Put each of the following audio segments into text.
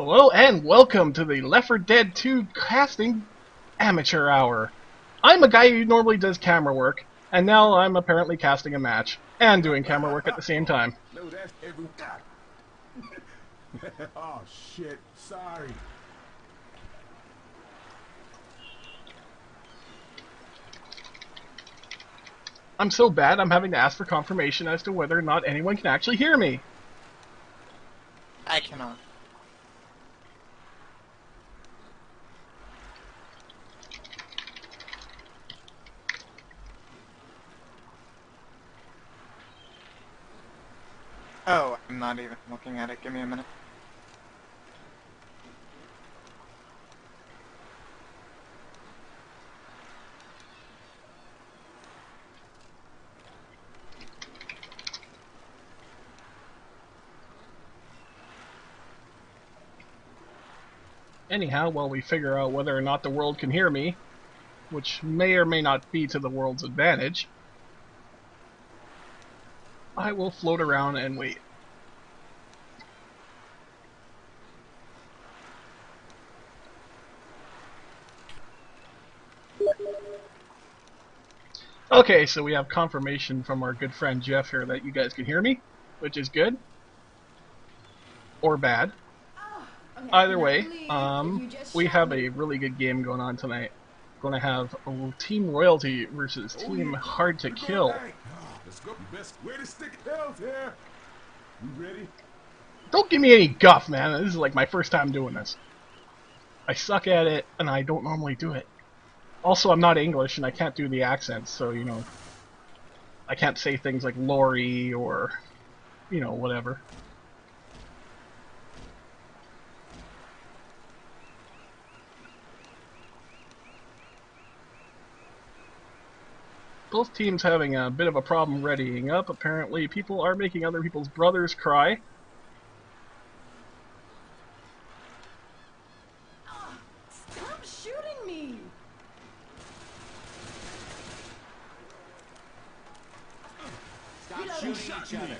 Hello and welcome to the Left 4 Dead 2 casting amateur hour. I'm a guy who normally does camera work, and now I'm apparently casting a match and doing camera work at the same time. No, that's every. Oh shit! Sorry. I'm so bad I'm having to ask for confirmation as to whether or not anyone can actually hear me. I cannot. Oh, I'm not even looking at it. Give me a minute. Anyhow, while we figure out whether or not the world can hear me, which may or may not be to the world's advantage, I will float around and wait. Okay, so we have confirmation from our good friend Jeff here that you guys can hear me, which is good. Or bad. Either way, we have a really good game going on tonight. We're going to have Team Royalty versus Team Hard2Kill. Let's go. Best way to stick held here. You ready? Don't give me any guff, man. This is like my first time doing this. I suck at it, and I don't normally do it. Also, I'm not English, and I can't do the accents, so, you know, I can't say things like Lori or, you know, whatever. Both teams having a bit of a problem readying up. Apparently, people are making other people's brothers cry. Stop shooting me! Stop shooting each other.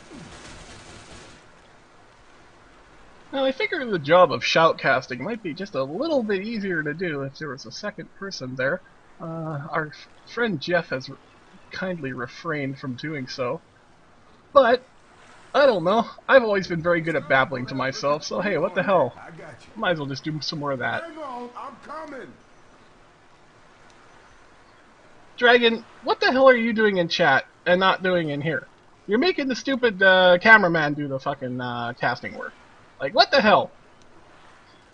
Now, I figure the job of shoutcasting might be just a little bit easier to do if there was a second person there. Our friend Jeff has kindly refrained from doing so. But, I don't know. I've always been very good at babbling to myself, so hey, what the hell? I got you. Might as well just do some more of that. Hang on, I'm coming. Dragon, what the hell are you doing in chat and not doing in here? You're making the stupid cameraman do the fucking casting work. Like, what the hell?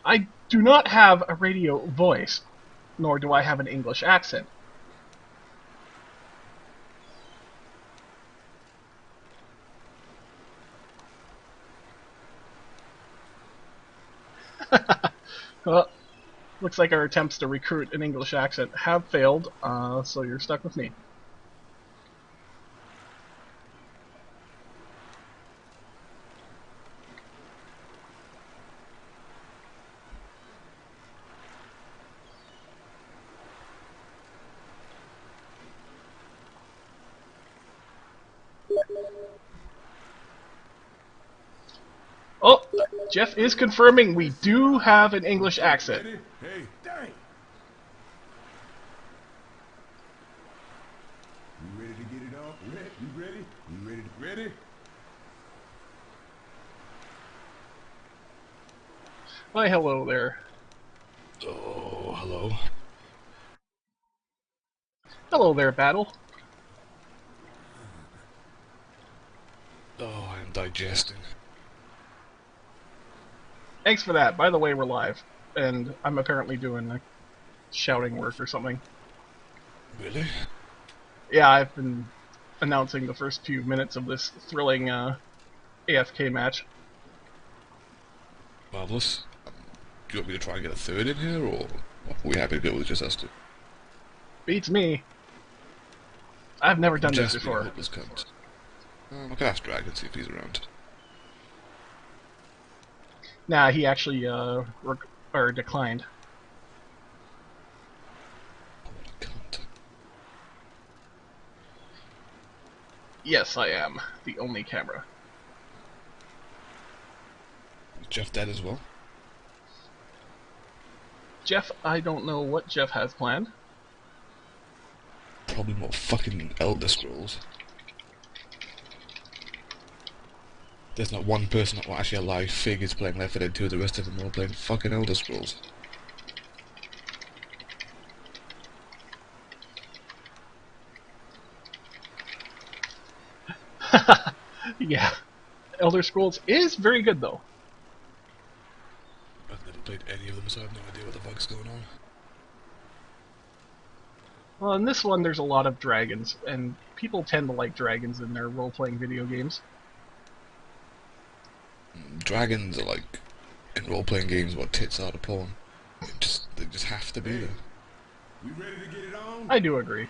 I do not have a radio voice, nor do I have an English accent. Well, looks like our attempts to recruit an English accent have failed, so you're stuck with me. Oh, Jeff is confirming we do have an English accent. Ready? Hey, dang. You ready to get it on? Ready? You ready? You ready? Ready? Why, hello there. Oh, hello. Hello there, Battle. Oh, I'm digesting. Thanks for that. By the way, we're live, and I'm apparently doing like shouting work or something. Really? Yeah, I've been announcing the first few minutes of this thrilling AFK match. Marvellous. Do you want me to try and get a third in here, or are we happy to go with just us two? Beats me. I've never done this Just being a before. hopeless cunt. I can ask Dragon, see if he's around. Nah, he actually declined. Oh, what a cunt. Yes, I am the only camera. Is Jeff dead as well? Jeff, I don't know what Jeff has planned. Probably more fucking Elder Scrolls. There's not one person, well actually a live Fig is playing Left 4 Dead 2, the rest of them are all playing fucking Elder Scrolls. Yeah. Elder Scrolls is very good, though. I've never played any of them, so I have no idea what the fuck's going on. Well, in this one, there's a lot of dragons, and people tend to like dragons in their role-playing video games. Dragons are like, in role-playing games, what tits are to porn. They just have to be there. We ready to get it on? I do agree.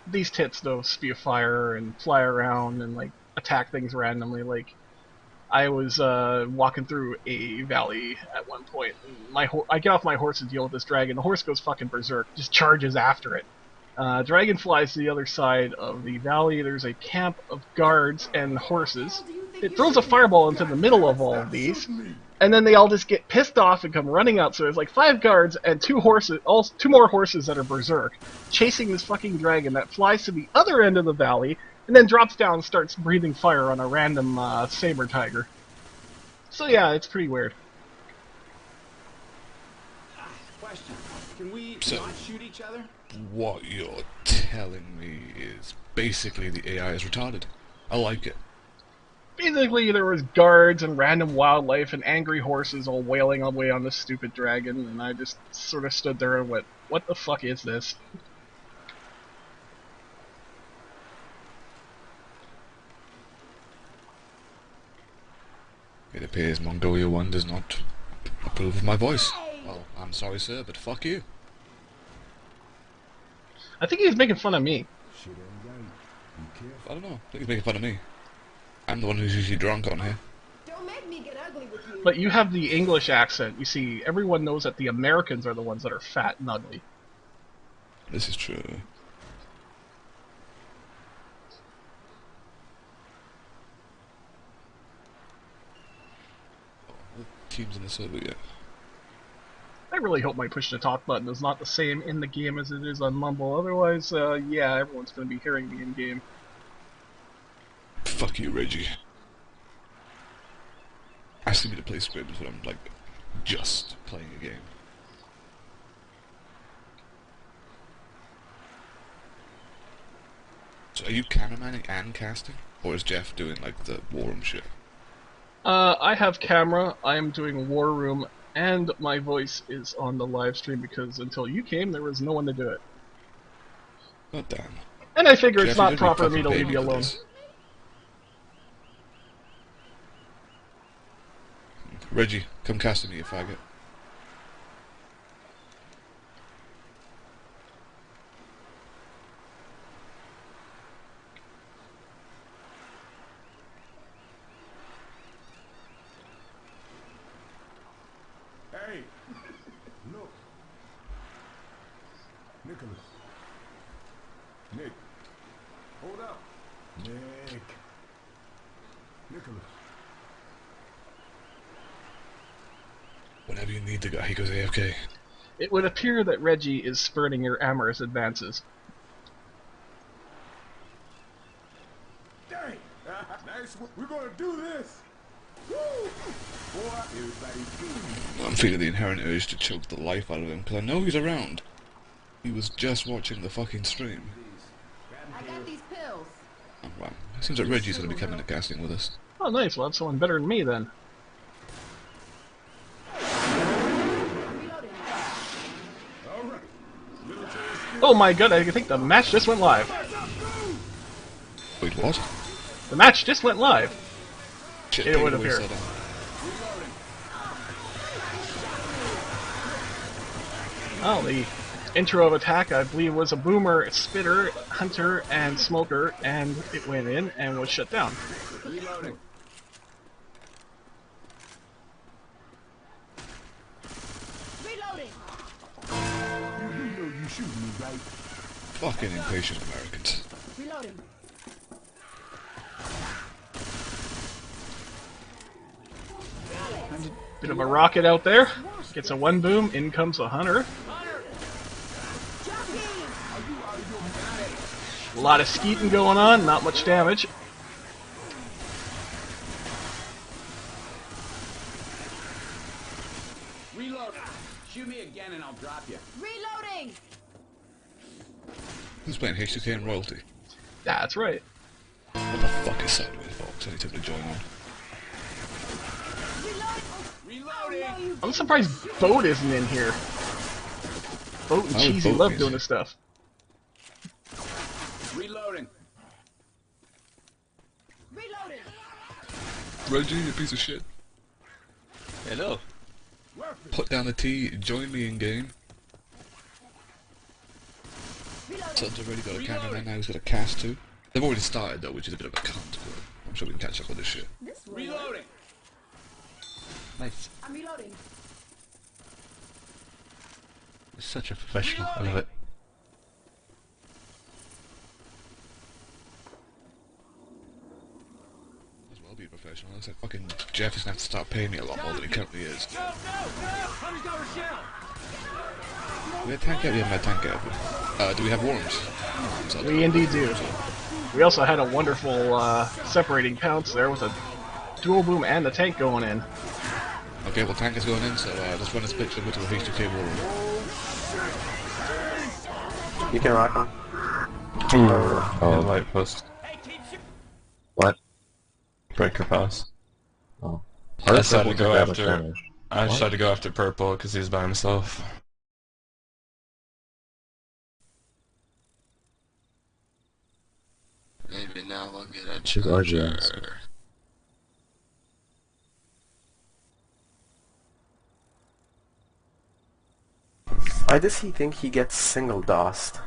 These tits, though, spew fire and fly around and, like, attack things randomly. Like, I was walking through a valley at one point. And I get off my horse to deal with this dragon. The horse goes fucking berserk, just charges after it. Dragon flies to the other side of the valley. There's a camp of guards and horses. It throws a fireball into the middle of all of these, and then they all just get pissed off and come running out. So there's like 5 guards and 2 horses, 2 more horses that are berserk, chasing this fucking dragon that flies to the other end of the valley, and then drops down and starts breathing fire on a random saber tiger. So yeah, it's pretty weird. Question. Can we So- not shoot each other? What you're telling me is basically the AI is retarded. I like it. Basically, there was guards and random wildlife and angry horses all wailing away on this stupid dragon, and I just sort of stood there and went, what the fuck is this? It appears Mongolia 1 does not approve of my voice. Well, I'm sorry sir, but fuck you. I think he's making fun of me. Shit ain't right. Be careful. I don't know, I think he's making fun of me. I'm the one who's usually drunk on here. Don't make me get ugly with you. But you have the English accent. You see, everyone knows that the Americans are the ones that are fat and ugly. This is true. Oh, the team's in the server yet. I really hope my push-to-talk button is not the same in the game as it is on Mumble. Otherwise, yeah, everyone's going to be hearing me in-game. Fuck you, Reggie. Asking me to play scrims when I'm, like, just playing a game. So are you cameramanning and casting? Or is Jeff doing, like, the war room shit? I have camera, I am doing War Room, and my voice is on the live stream because until you came, there was no one to do it. God damn. And I figure Jeff, it's you not don't proper of fucking me to pay leave you for alone. this. Reggie, come cast me, you faggot. Hey! Look. Nicholas. Nick. Hold up. Nick. Nicholas. Whenever you need the guy, he goes AFK. It would appear that Reggie is spurning your amorous advances. Dang! Nice. We're gonna do this! Woo! Boy, everybody's good. I'm feeling the inherent urge to choke the life out of him, because I know he's around. He was just watching the fucking stream. I got these pills. Oh, wow. It seems like Reggie's going to be coming to casting with us. Oh, nice. Well, that's someone better than me, then. Reloading. All right. Military skill. Oh my god, I think the match just went live. Wait, what? The match just went live. Shit, It take would away, appear. Saddam. Oh, the intro of attack, I believe, was a boomer, spitter, hunter, and smoker, and it went in and was shut down. Reloading. Reloading. You know you shooting me, right? Fucking impatient Americans. Reloading. Bit of a rocket out there. Gets a 1 boom, in comes a hunter. A lot of skeeting going on, not much damage. Reload. Shoot me again and I'll drop you. Reloading! Who's playing Hard2Kill and Royalty? That's right. What the fuck is Sideways Fox? I need to join on. Reloading. I'm surprised Boat isn't in here. Boat and Why would Cheesy Boat love be doing in this stuff. Reloading. Reloading! Reggie, you piece of shit. Hello. Put down the T, join me in game. Reloading! Son's already got a cameraman, now he's got a cast too. They've already started though, which is a bit of a cunt, but I'm sure we can catch up with this shit. This will work. Reloading. Nice. I'm reloading. You're such a professional. I love it. As well be a professional. Looks like fucking Jeff is gonna have to start paying me a lot more than he currently is. We had tank out, we haven't had tank out. Do we have worms? We indeed do. We also had a wonderful separating pounce there with a dual boom and the tank going in. Okay, well tank is going in, so let's run this picture and go to the Hard2Kill world. You can rock him. Oh, light post. What? Breaker pass. Oh. I decided to go That much after. damage. I decided to go after purple because he was by himself. Maybe now we'll get a She's RGS. charger. Why does he think he gets single DOSed?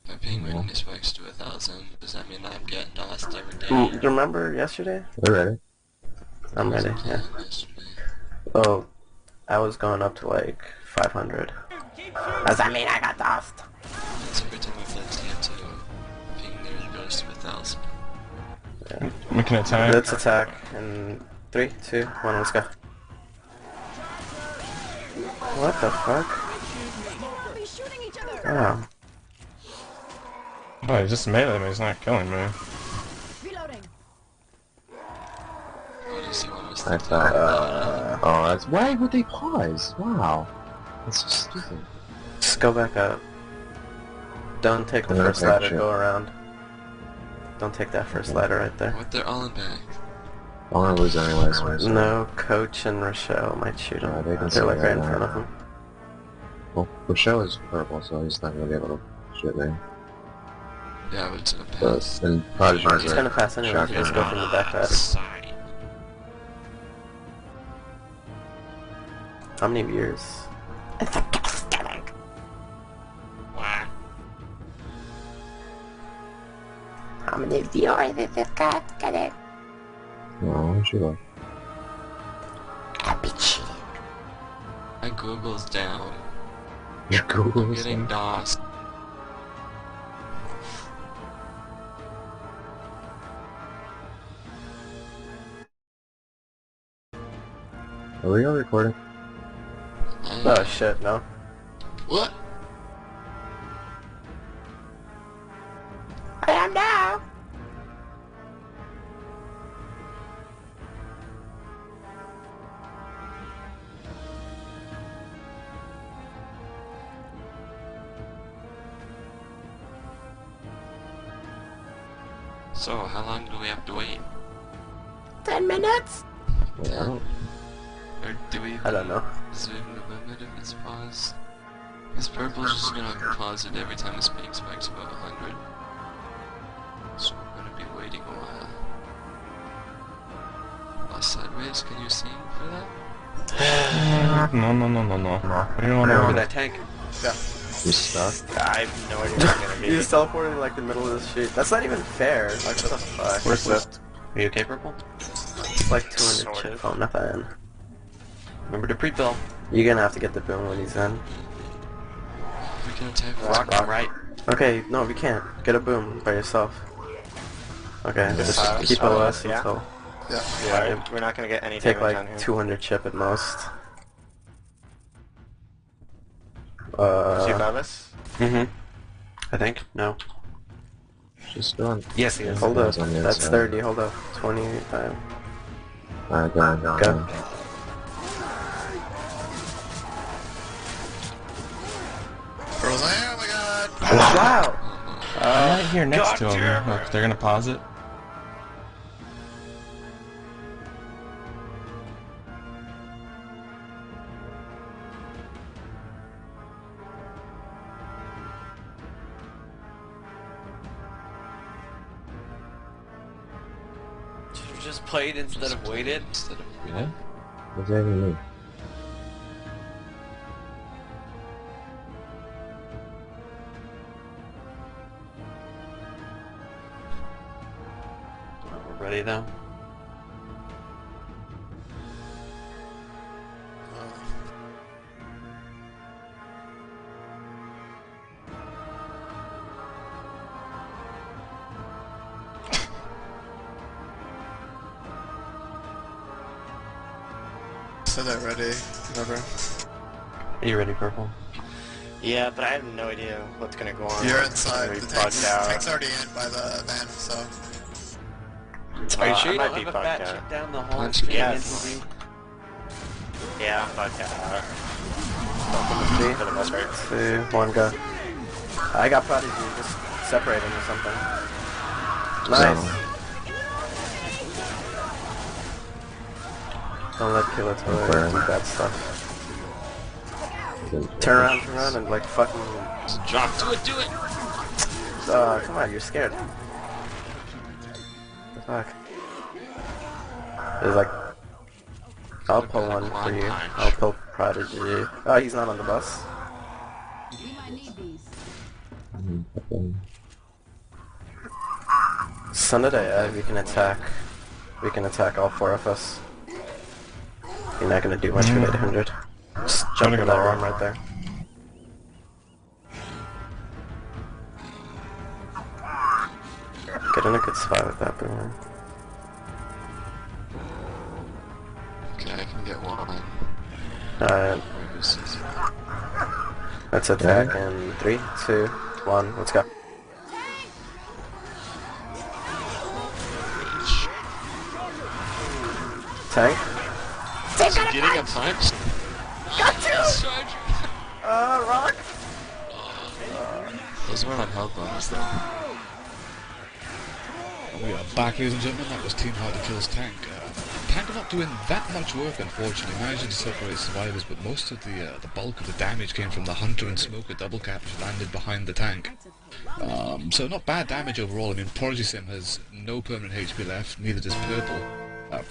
My ping rating is raised to 1,000. Does that mean I'm getting lost every day? Do you remember yesterday? We're ready. I'm ready, yeah. Yesterday. Oh, I was going up to like 500. Does that mean I got DOSed? That's every time I play this game too. Ping nearly goes to 1,000. Yeah. We can attack. Let's attack in 3, 2, 1, let's go. What the fuck? Be shooting each other! Oh. Oh, he just melee me, he's not killing me. Reloading! What does he want us to I do? thought, oh, that's, why would they pause? Wow. That's so stupid. Just go back up. Don't take the first ladder, go around. Don't take that first ladder right there. What? They're all in back. I'm gonna lose anyways. No, Coach and Rochelle might shoot him. They're like right in front of him. Well, Rochelle is purple, so he's not gonna be able to shoot me. Yeah, but it's gonna pass. And Prodigy is gonna pass anyway, just go from the back ladder. How many viewers? How many viewers is this guy getting? No, she look. My Google's down. Your I'm Google's getting DOSed. Are we all recording? Oh shit, no. What? I am now! So, how long do we have to wait? 10 minutes? Yeah. Or do we... I don't know. Is there a limit if it's paused? Because purple's just gonna pause it every time the ping spikes above 100. So we're gonna be waiting a while. Sideways, can you sing for that? No. What do you want Over to that tank. Yeah. You stuck? I have no idea where I'm gonna be. You just teleported in like the middle of the street. That's not even fair. Like what the fuck? Where's that? Are you okay, Purple? It's like 200 chip. Oh, nothing. Remember to pre-bill. You're gonna have to get the bill when he's in. We can attack Rock, right? Okay, no, we can't. Get a boom by yourself. Okay, just keep OS until... Yeah, we're not gonna get any take damage like on here. 200 chip at most. Is he above us? I think. No. Just go on. Yes, he is. Yeah, Hold up. on the That's outside. 30. Hold up. 25. Alright, go. Go. Oh my god! Wow! I'm right here next to him. Look, they're gonna pause it. Should have just played instead of waited. Yeah? What does that even mean? We're ready though. So they're ready. Whatever. Are you ready, Purple? Yeah, but I have no idea what's gonna go on. You're inside. We The bugged out. tank's already in by the van, so. Are you sure I you might don't be have a bugged fat out. chick down the hall? Yes. Yeah, I'm bugged out. For the most part. 2, 1, go. I got Prodigy. Just separate him or something. Nice. Don't let Killer do bad stuff. Turn around, and like fucking... Drop, do it! come on, you're scared. The fuck? There's like... I'll pull one for you. I'll pull Prodigy. Oh, he's not on the bus. We might need these. Send it AF, we can attack. We can attack all 4 of us. You're not gonna do much with 800. Just jump in that room right there. Get in a good spot with that boomer. Okay, I can get one. Alright. Let's attack in 3, 2, 1, let's go. Tank? Getting a punch? Got you! Rock! Those weren't on health bonus though. We are back, ladies and gentlemen. That was Team Hard2Kill's tank. Tank not doing that much work, unfortunately. Managing to separate survivors, but most of the bulk of the damage came from the Hunter and Smoker double cap, which landed behind the tank. So not bad damage overall. I mean, Prodigy Sim has no permanent HP left, neither does Purple.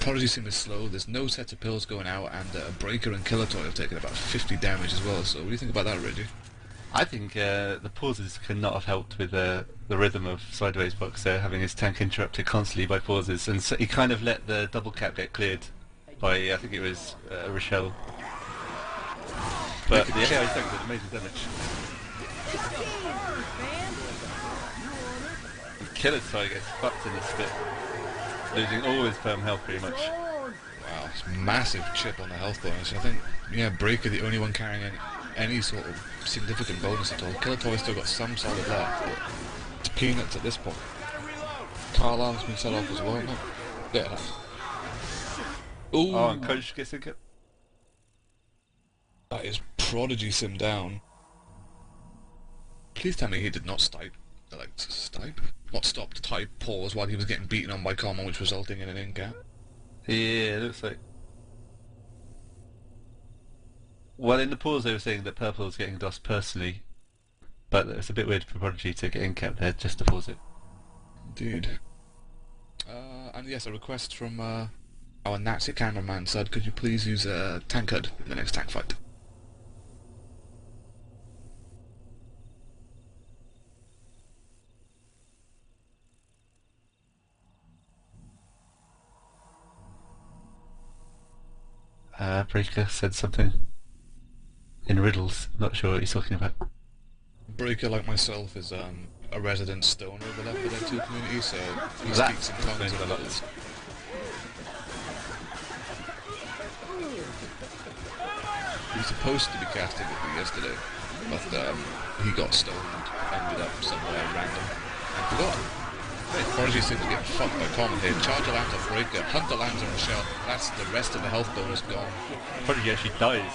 Prodigy Sim is slow, there's no set of pills going out, and Breaker and Killer Toy have taken about 50 damage as well, so what do you think about that, Reggie? I think the pauses could not have helped with the rhythm of Sideways Boxer having his tank interrupted constantly by pauses, and so he kind of let the double cap get cleared by, I think it was Rochelle. But yeah, he's tank did amazing damage. And Killer Toy gets fucked in the spit, losing all his perm health pretty much. Wow, it's massive chip on the health bonus. I think, yeah, Breaker the only one carrying any sort of significant bonus at all. Killer Toy's still got some solid left, but it's peanuts at this point. Carlisle's been set off as well, no? Yeah, it has. Ooh, Oh, and Coach gets a kill. that is Prodigy Sim down. Please tell me he did not stipe? Not stop to type pause while he was getting beaten on by Common, which resulting in an in-cap. Yeah, it looks like. Well, in the pause they were saying that Purple was getting DOS personally, but it's a bit weird for Prodigy to get in cap there just to pause it. Indeed. And yes, a request from our Nazi cameraman said, could you please use a tank HUD in the next tank fight? Breaker said something in riddles. Not sure what he's talking about. Breaker, like myself, is a resident stoner of the Left 4 Dead 2 community, so he That speaks in tongues explains of a lot. others. was supposed to be casting with me yesterday, but he got stoned, ended up somewhere random, and forgot. Prodigy seems to get fucked by Common here. Charger lands on Breaker, Hunter lands on Michelle. That's the rest of the health bonus gone. Prodigy actually dies.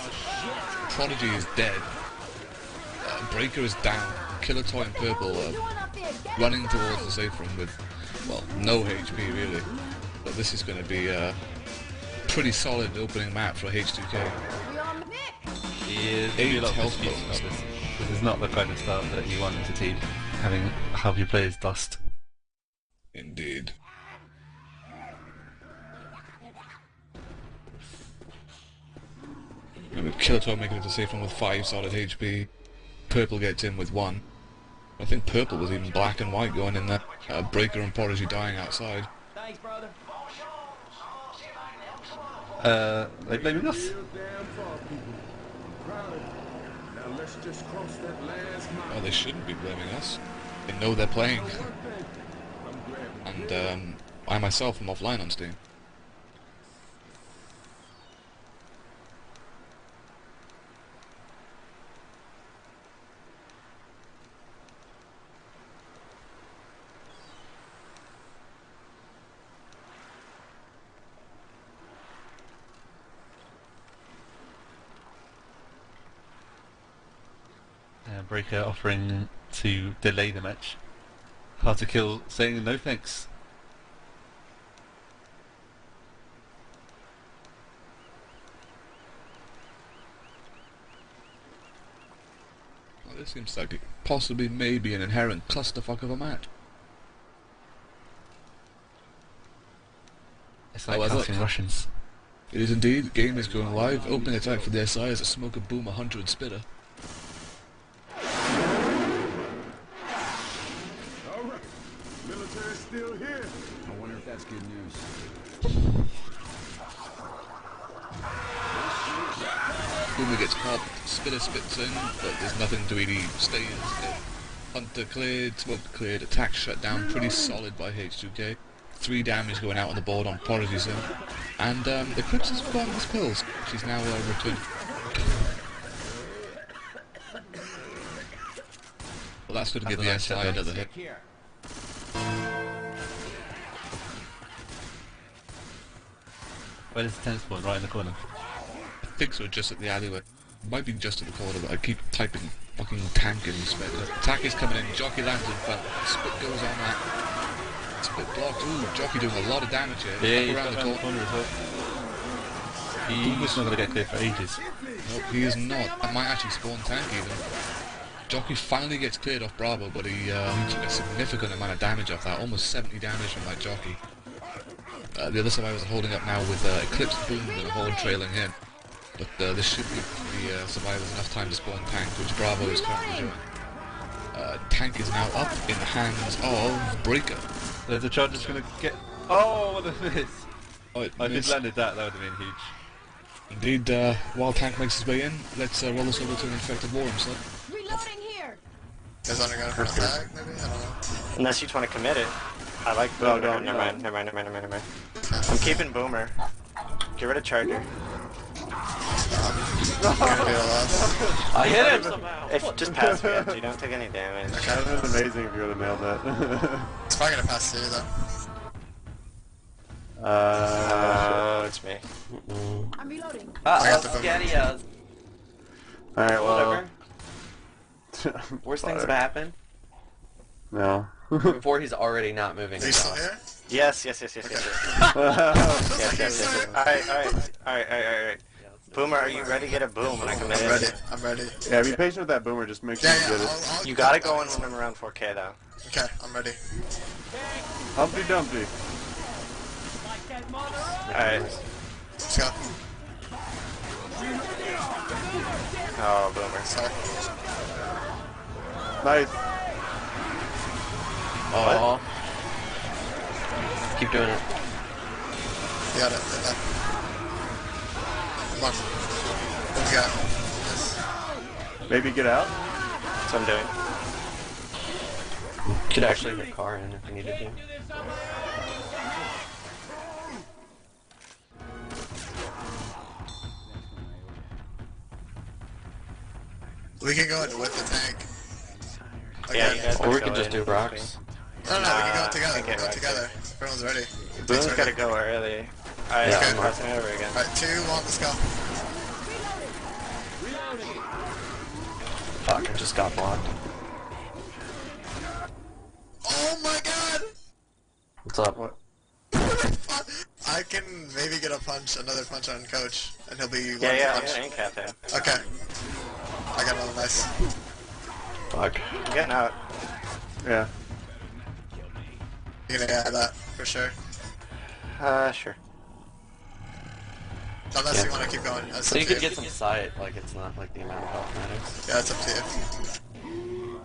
Prodigy is dead. Breaker is down. Killer Toy and Purple running towards the safe room with, well, no HP really. But this is going to be a pretty solid opening map for H2K. He is 8 health bonus. This is not the kind of start that you want as a team, having half your players dust. Indeed. And with Killer Toy making it to safe room with 5 solid HP. Purple gets in with 1. I think Purple was even black and white going in there. Breaker and Prodigy dying outside. Thanks, brother. They blaming us? Oh, they shouldn't be blaming us. They know they're playing. And I myself am offline on Steam. Breaker offering to delay the match. Hard2Kill saying no thanks. Well, this seems like it possibly may be an inherent clusterfuck of a match. It's like casting Russians. It is indeed. Game is going live. Opening attack for the SI is a Smoker Boom 100 Spitter. Still here. I wonder if that's good news. Boomer gets popped, Spitter spits in, but there's nothing to really stay in. Hunter cleared, Smoke cleared, attack shut down, pretty solid by H2K. 3 damage going out on the board on Prodigy's in. And Eclipse has forgotten his pills. She's now returned. Well, that's going to give the SI another hit. Where is the tennis ball? Right in the corner. I think so, just at the alleyway. Might be just at the corner, but I keep typing fucking tank in instead. Attack is coming in, Jockey lands in front, Spit goes on that. Spit blocked, ooh, Jockey doing a lot of damage here. Yeah, he's around got the around the corner as well. He's not going to get cleared for ages. Nope, he is not. I might actually spawn tank even. Jockey finally gets cleared off Bravo, but he took a significant amount of damage off that, almost 70 damage from that Jockey. The other survivors are holding up now with Eclipse Boom and a Horde trailing him. But this should give the survivors enough time to spawn tank, which Bravo is currently doing. Tank is now up in the hands of Breaker. The charger's gonna get... Oh, what a miss! Oh, if it landed that would have been huge. Indeed, while Tank makes his way in, let's roll this over to an infected war himself. Reloading here. Guys want to go for attack, maybe? I don't know. Unless you just want to commit it. I like Boomer. No, never mind. I'm keeping Boomer. Get rid of Charger. I hit him somehow. If just pass me up, you don't take any damage. Okay. That would have been amazing if you would have nailed that. It's probably gonna pass through though. It's me. I'm reloading. Scatty. Alright, well... Worst things have happened. No. Before he's already not moving. Is he still here? Yes. Alright. Boomer, are you ready to get a boom when I come in? I'm ready. Yeah, be patient with that Boomer, just make sure you get it. You gotta go in when I'm around 4K though. Okay, I'm ready. Humpty Dumpty. Alright. Let's go. Oh, Boomer. Sorry. Nice. Oh. Keep doing it. You got it. Come on. What you got? Yes. Maybe get out? That's what I'm doing. Could actually hit car in if we needed to. We can go in with the tank. Yeah, you guys Or we go could just in do with rocks. No, we can go together. I We can't can go get together. Everyone's ready. Boone's Tank's gotta ready. go early. Alright, Yeah, I'm I'm crossing over again. Alright, 2, 1, let's go. Fuck, I just got blocked. Oh my god! What's up? What? I can maybe get a punch, another punch on Coach, and he'll be one Yeah, punch. I ain't cap him. Okay. I got another nice. Fuck. I'm getting out. Yeah. You're gonna add that, for sure. Sure. Unless you want to keep going. That's So up you to could get some sight, like it's not like the amount of health matters. Yeah, it's up to you.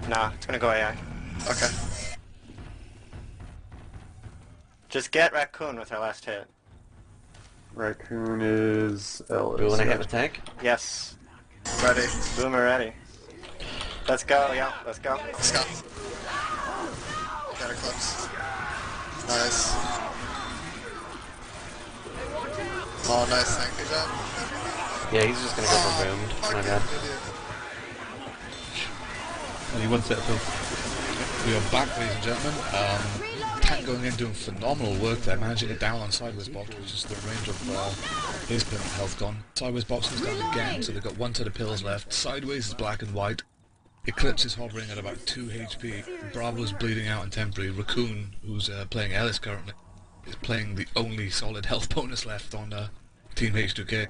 Nah, it's gonna go AI. Okay. Just get Raccoon with our last hit. Raccoon is L. Do you want to hit the tank? Yes. Ready. Boomer ready. Let's go, yeah, let's go. Let's go. Got a clips. Nice. Oh, nice tank. Good job. Yeah, he's just gonna go for boomed. My bad. Only one set of pills. We are back, ladies and gentlemen. Tank going in doing phenomenal work there, managing it down on Sideways Box, which is the range of his permanent health gone. Sideways Box is down again, so they've got one set of pills left. Sideways is black and white. Eclipse is hovering at about 2 HP. Bravo's bleeding out and temporary. Raccoon, who's playing Ellis currently, is playing the only solid health bonus left on Team H2K.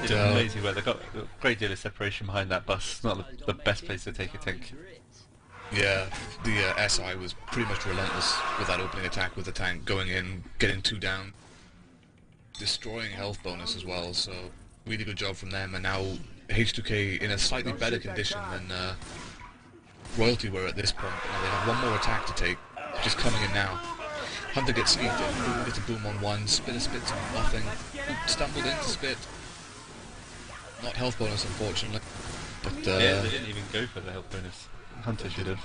It's amazing where they've got a great deal of separation behind that bus. It's not the best place to take a tank. Yeah, the SI was pretty much relentless with that opening attack with the tank, going in, getting 2 down, destroying health bonus as well, so really good job from them, and now H2K in a slightly better condition than Royalty were at this point. Now they have one more attack to take, just coming in now. Hunter gets sneaked in, Boom gets a boom on 1, Spitter spits on nothing, stumbled into spit. Not health bonus unfortunately, but yeah, they didn't even go for the health bonus. Hunter should have.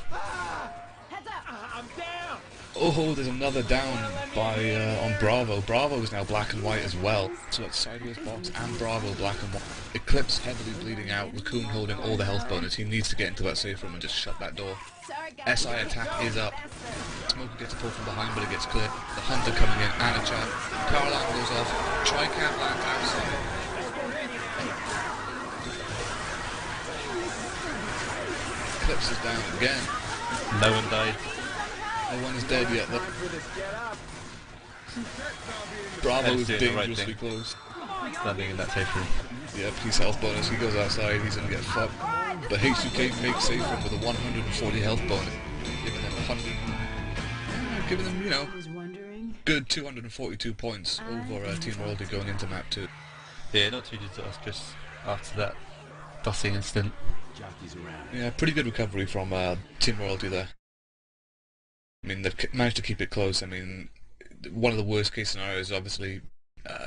Oh, there's another down by on Bravo. Bravo is now black and white as well. So it's Sideways Box and Bravo black and white. Eclipse heavily bleeding out. Raccoon holding all the health bonus. He needs to get into that safe room and just shut that door. SI attack is up. Smoker gets a pull from behind, but it gets clear. The Hunter coming in and a chance. Power line goes off. Tri-cap lands outside. Eclipse is down again. No one died. No one is dead yet though. Bravo is dangerously close. Standing in that safe room. Yeah, he's health bonus, he goes outside, he's gonna get fucked. But H2K makes safe room with a 140 health bonus, giving them 100... giving them, you know, good 242 points over Team Royalty going into map 2. Yeah, not too disastrous after that dossing incident. Yeah, pretty good recovery from Team Royalty there. I mean, they've managed to keep it close. I mean, one of the worst case scenarios is obviously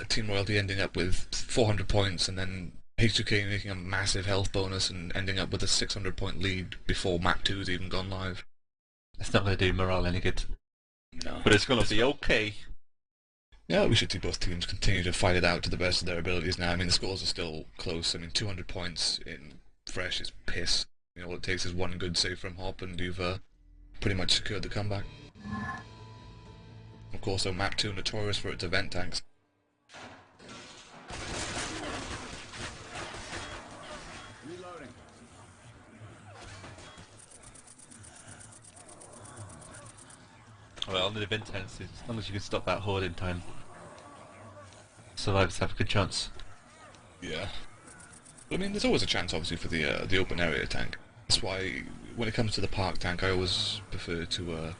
Team Royalty ending up with 400 points and then H2K making a massive health bonus and ending up with a 600 point lead before map 2 has even gone live. It's not going to do morale any good. No. But it's going to be okay. Yeah, we should see both teams continue to fight it out to the best of their abilities now. I mean, the scores are still close. I mean, 200 points in Fresh is piss. You know, all it takes is one good save from Hop and you've pretty much secured the comeback. Of course, though, map 2 notorious for its event tanks. Well, on the event tanks, as long as you can stop that horde in time, survivors have a good chance. Yeah. But, I mean, there's always a chance, obviously, for the open area tank. That's why, when it comes to the park tank, I always prefer to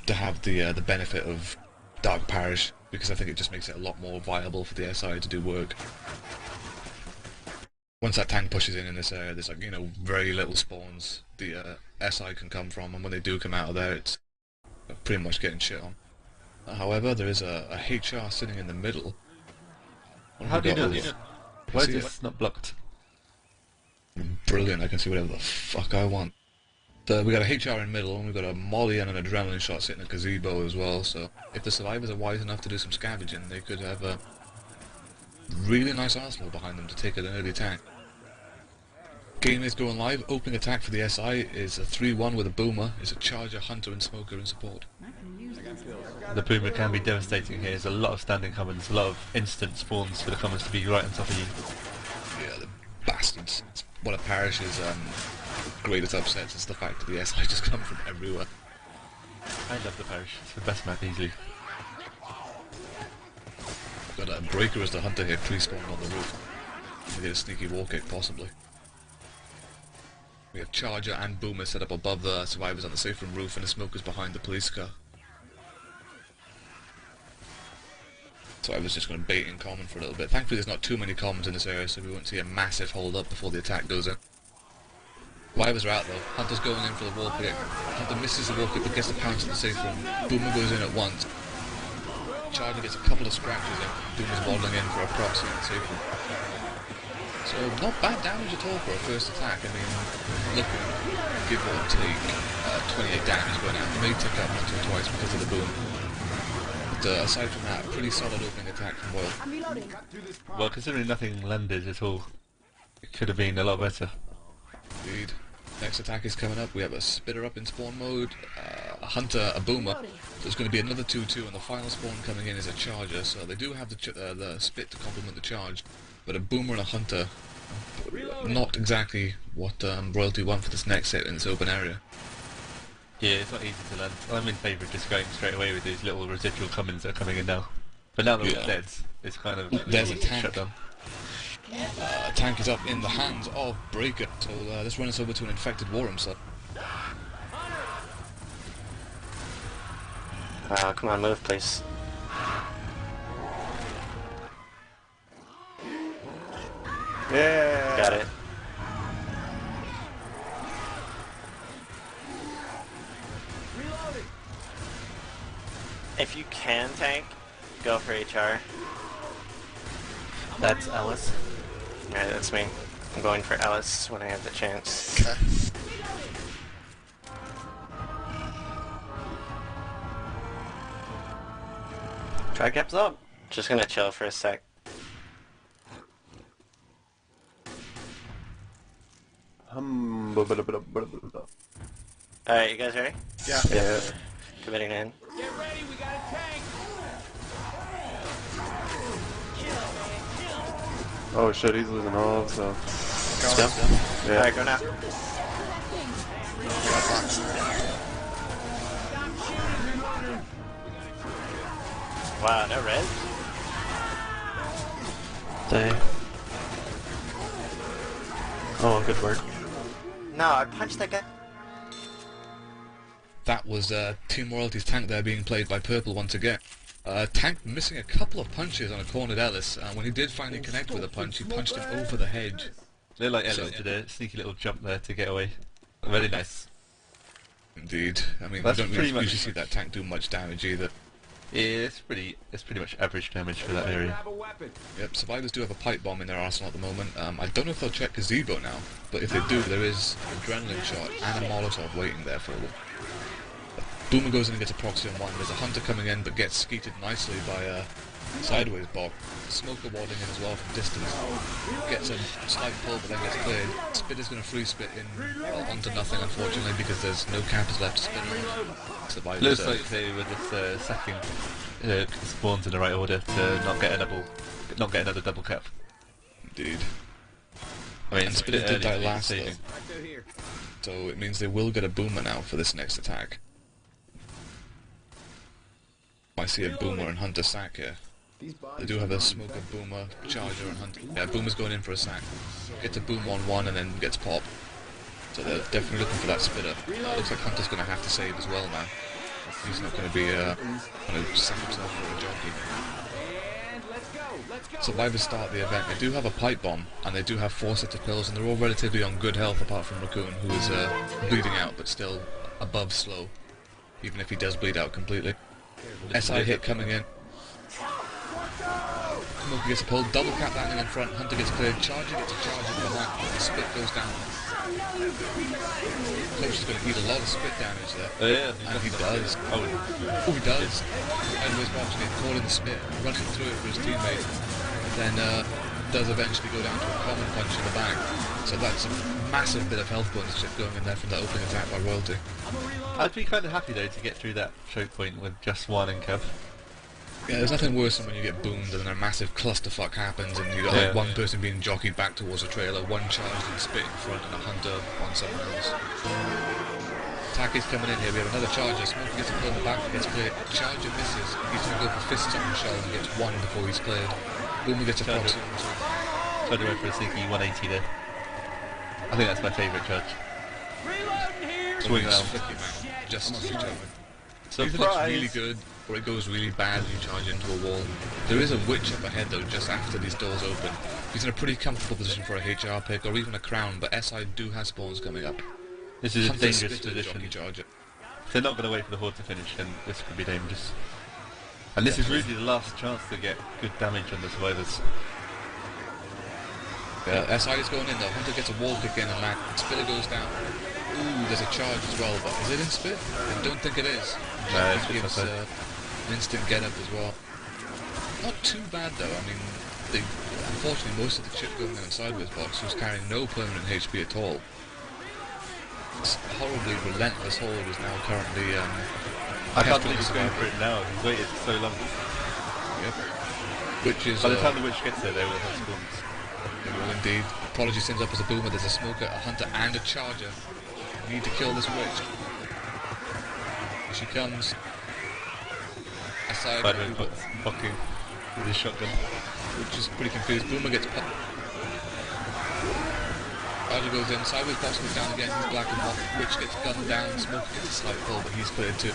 have the benefit of Dark Parish, because I think it just makes it a lot more viable for the SI to do work. Once that tank pushes in this area, there's, like, you know, very little spawns the SI can come from, and when they do come out of there, it's pretty much getting shit on. However, there is a HR sitting in the middle. How do you know this? Why is this not blocked? Brilliant, I can see whatever the fuck I want. So we got a HR in the middle, and we've got a Molly and an Adrenaline shot sitting in a gazebo as well, so if the survivors are wise enough to do some scavenging, they could have really nice arsenal behind them to take an early tank. Game is going live. Opening attack for the SI is a 3-1 with a boomer. It's a charger, hunter and smoker in support. The boomer can be devastating here. There's a lot of standing commons, a lot of instant spawns for the commons to be right on top of you. Yeah, the bastards. It's one of Parish's greatest upsets is the fact that the SI just come from everywhere. I love the Parish. It's the best map easily. Got a breaker as the hunter here, pre-spawned on the roof. We get a sneaky wall kick, possibly. We have charger and boomer set up above the survivors on the safe room roof, and the smokers behind the police car. So I was just going to bait in common for a little bit. Thankfully there's not too many commons in this area, so we won't see a massive hold up before the attack goes in. Survivors are out though. Hunter's going in for the wall pick. Hunter misses the wall pick but gets the pounce in the safe room. Boomer goes in at once. Charger gets a couple of scratches in. Boomer's waddling in for a proxy in the safe room. So not bad damage at all for a first attack. I mean, looking, give or take 28 damage going out. May tick up once or twice because of the boom. But aside from that, pretty solid opening attack from Boyle. Well, considering nothing landed at all, it could have been a lot better. Indeed. Next attack is coming up. We have a spitter up in spawn mode, a hunter, a boomer. There's going to be another 2-2, and the final spawn coming in is a charger. So they do have the spit to complement the charge, but a boomer and a hunter, not exactly what Royalty want for this next set in this open area. Yeah, it's not easy to land. I'm in favour of just going straight away with these little residual commons that are coming in now. But now that we're dead, it's kind of there's a tank. shut down. Tank is up in the hands of Breaker, so let's run us over to an infected war himself. Come on, move, please. Yeah. Got it. If you can tank, go for HR. That's Ellis. Alright, that's me. I'm going for Ellis when I have the chance. Okay. Try caps up. Just gonna chill for a sec. Alright, Alright, you guys ready? Yeah. Yeah. Committing in. Get ready, we got a tank! Oh shit, he's losing all, so... Yep. Yeah. Alright, go now. Wow, no res? Dang. Oh, good work. No, I punched that guy. That was Team Royalty's tank there being played by Purple once again. Tank missing a couple of punches on a cornered Ellis. When he did finally connect with a punch, he punched him over the hedge. They're like Ellis did a sneaky little jump there to get away. Very nice. Indeed. I mean, That's we don't pretty usually much- see that tank do much damage either. Yeah, it's pretty much average damage for that area. Yep, Survivors do have a pipe bomb in their arsenal at the moment. I don't know if they'll check gazebo now, but if they do, there is an adrenaline shot and a Molotov waiting there for them. Boomer goes in and gets a proxy on one. There's a hunter coming in, but gets skeeted nicely by a sideways bot. Smoker waddling in as well from distance. Gets a slight pull, but then gets cleared. Spitter's going to free spit in onto nothing, unfortunately, because there's no campers left to spit on. Survivors, Looks like they were just sacking spawns in the right order to not get another double cap. Indeed. I mean, And Spitter did die last though, saving. so it means they will get a boomer now for this next attack. I see a boomer and hunter sack here. They do have a smoker, boomer, charger and hunter. Yeah, boomer's going in for a sack. Gets a boom on one and then gets popped. So they're definitely looking for that spitter. Looks like hunter's going to have to save as well now. He's not going to be going to sack himself for a jockey. Survivors start the event. They do have a pipe bomb and they do have 4 sets of pills, and they're all relatively on good health apart from Raccoon, who is bleeding out but still above slow, even if he does bleed out completely. SI hit coming in. Smoker gets a pull, double cap landing in front, Hunter gets cleared, Charger gets a charge in behind, the spit goes down. Coach is going to eat a lot of spit damage there. Yeah, and he does. Oh, he does. Anyways, watching it, caught in the spit, running through it for his teammate. then does eventually go down to a common punch in the back. So that's a massive bit of health bonus chip going in there from that opening attack by Royalty. I'd be kind of happy though to get through that choke point with just one in Kev. Yeah, there's nothing worse than when you get boomed and then a massive clusterfuck happens and you got like one person being jockeyed back towards a trailer, one charged and spit in front, and a hunter on someone else. Attack is coming in here, we have another charger, Smoker gets a pull in the back, gets cleared, charger misses, he's going to go for fists on Michelle and gets one before he's cleared. Boomer gets a proxy. Tried to go for a sneaky 180 there. I think that's my favourite charge. Swing around. Just to each other. Surprise! Either it's really good, or it goes really bad and you charge into a wall. There is a witch up ahead though, just after these doors open. He's in a pretty comfortable position for a HR pick, or even a crown, but SI do have spawns coming up. This is a Hunter dangerous Spitter, position. jockey charger. If they're not going to wait for the horde to finish, then this could be dangerous. And this is really the last chance to get good damage on the survivors. Yeah, SI is going in though, Hunter gets a wall kick in and land. Spitter goes down. Ooh, there's a charge as well, but is it in Spit? I don't think it is. No, it's gives an instant get up as well. Not too bad though, I mean, unfortunately most of the chip going in a sideways box was carrying no permanent HP at all. This horribly relentless horde is now currently I can't believe he's going for it now, he's waited so long. Yep. Which is... By the time the witch gets there, they will have spawns. They will indeed. Prodigy sends up as a boomer, there's a smoker, a hunter and a charger. We need to kill this witch. Here she comes. Aside fucking with his shotgun. Which is pretty confused. Boomer gets put. Charger goes in, sideways box goes down again, he's black and hot. Witch gets gunned down, Smoker gets a slight pull, but he's cleared too.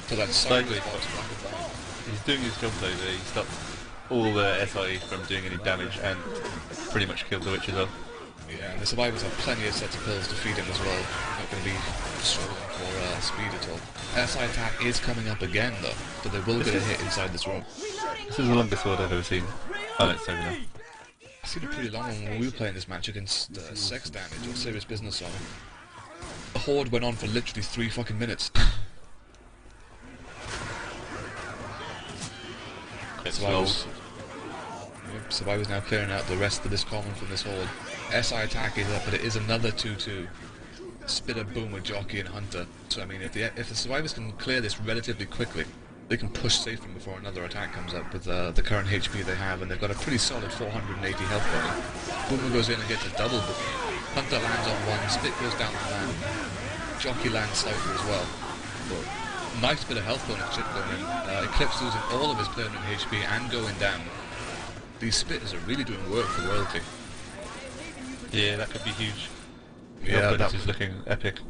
So that's sideways box black and white. He's doing his job though, he stopped all the SI from doing any damage and pretty much killed the witch as well. Yeah, and the survivors have plenty of sets of pills to feed him as well. Not going to be struggling for speed at all. SI attack is coming up again though, but they will get a hit inside this room. This is the longest sword I've ever seen. Oh no, it's over now. I've seen a pretty long one when we were playing this match against Sex Damage or Serious Business on. The horde went on for literally 3 fucking minutes. Survivors now clearing out the rest of this common from this horde. SI attack is up, but it is another 2-2. Spitter, Boomer, Jockey and Hunter. So I mean, if the survivors can clear this relatively quickly, they can push safely before another attack comes up with the current HP they have, and they've got a pretty solid 480 health point. Boomer goes in and gets a double boom. Hunter lands on one, Spit goes down on land. Jockey lands slightly as well. But nice bit of health bonus chip going in. Eclipse losing all of his permanent HP and going down. These Spitters are really doing work for Royalty. Yeah, that could be huge. Yeah, that is looking epic.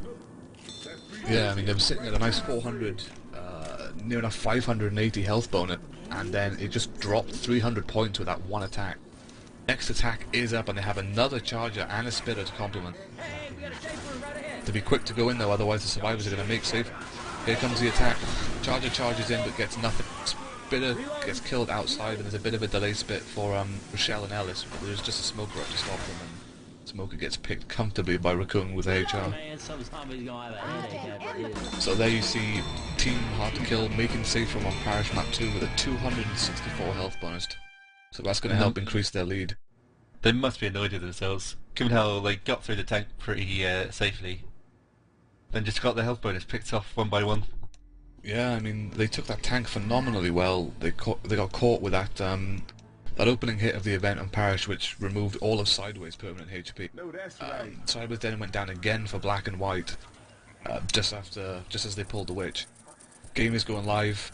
Yeah, I mean, they were sitting at a nice 400, near enough 580 health bonus, and then it just dropped 300 points with that one attack. Next attack is up, and they have another charger and a Spitter to complement. To be quick to go in though, otherwise the survivors are going to make safe. Here comes the attack. Charger charges in but gets nothing. Spitter gets killed outside, and there's a bit of a delay spit for Rochelle and Ellis, but there's just a smoker up to stop them, and Smoker gets picked comfortably by Raccoon with HR. So there you see Team Hard2Kill making safe from on Parish Map 2 with a 264 health bonus. So that's going to help increase their lead. They must be annoyed with themselves, given how they got through the tank pretty safely. Then just got their health bonus picked off one by one. Yeah, I mean, they took that tank phenomenally well. They got caught with that that opening hit of the event on Parish, which removed all of Sideways' permanent HP. No, that's right. Sideways then went down again for black and white, just as they pulled the witch. Game is going live.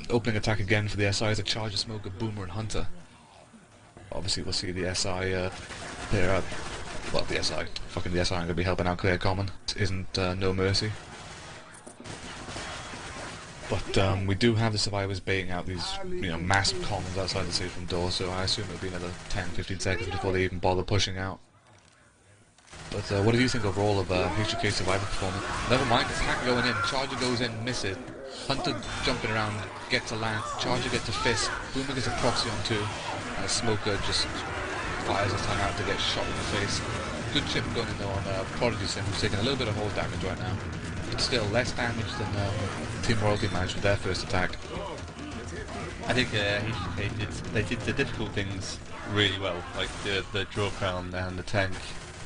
Opening attack again for the SI as a Charger, Smoker, Boomer and Hunter. Obviously we'll see the SI clear out. Well, the SI. Fucking the SI are going to be helping out clear common. It isn't No Mercy. But we do have the survivors baiting out these, massive commons outside the safe room door, so I assume it'll be another 10-15 seconds before they even bother pushing out. But what do you think overall of H2K's survivor performance? Never mind, attack going in, Charger goes in, misses. Hunter jumping around, gets a land, Charger gets a fist, Boomer gets a proxy on 2, and Smoker just fires his tongue out to get shot in the face. Good chip going in though on Prodigy Sim, who's taking a little bit of hold damage right now. But still, less damage than Team Royalty managed with their first attack. I think they did the difficult things really well, like the draw crown and the tank,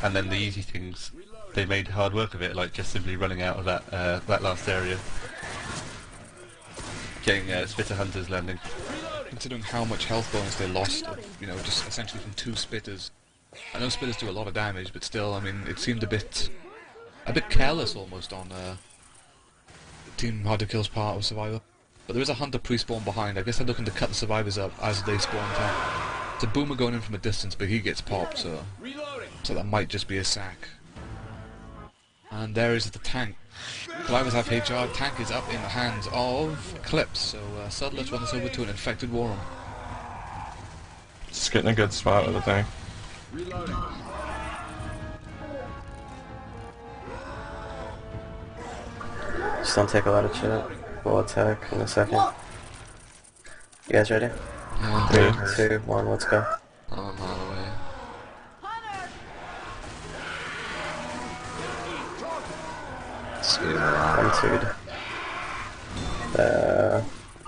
and then the easy things, they made hard work of it, like just simply running out of that last area. Getting Spitter Hunters landing. Considering how much health bonus they lost, you know, just essentially from 2 Spitters. I know Spitters do a lot of damage, but still, I mean, it seemed a bit careless almost on Team Hard2Kill's part of Survivor. But there is a Hunter pre-spawn behind. I guess they're looking to cut the survivors up as they spawn down. It's a Boomer going in from a distance, but he gets popped, so that might just be a sack. And there is the tank. Survivors have HR. Tank is up in the hands of Eclipse, so Sud, let's run this over to an infected Warren. Just getting a good spot with the tank. Just don't take a lot of shit. We'll attack in a second. You guys ready? Yeah. 3, 2, 1, let's go. I'm a mile away. I'm 2'd.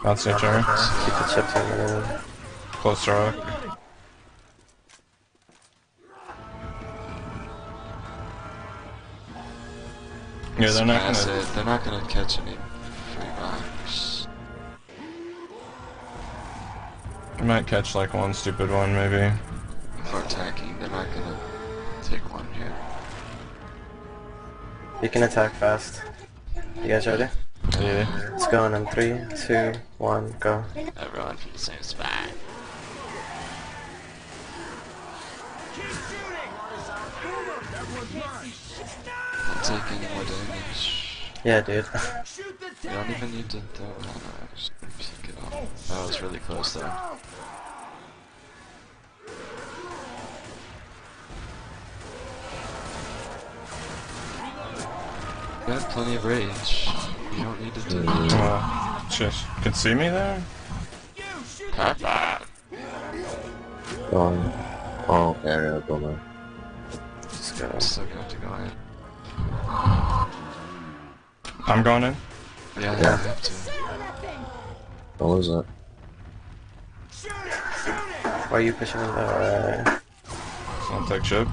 That's your turn. Keep the chip turn. Close to rock. Yeah, they're not gonna catch any free bombs. You might catch like one stupid one, maybe. For attacking, they're not gonna take one here. You can attack fast. You guys ready? Yeah. Let's go in 3, 2, 1, go. Everyone from the same spot. Not taking any more damage. Yeah, dude. You don't even need to throw it on. Just peek it off. That was really close though. You have plenty of rage. You don't need to do it. Just can see me there? Oh, area bummer. Just go. Still gonna have to go in. I'm going in? Yeah, you have to. What was it? Why are you pushing him that way? I'll take chip.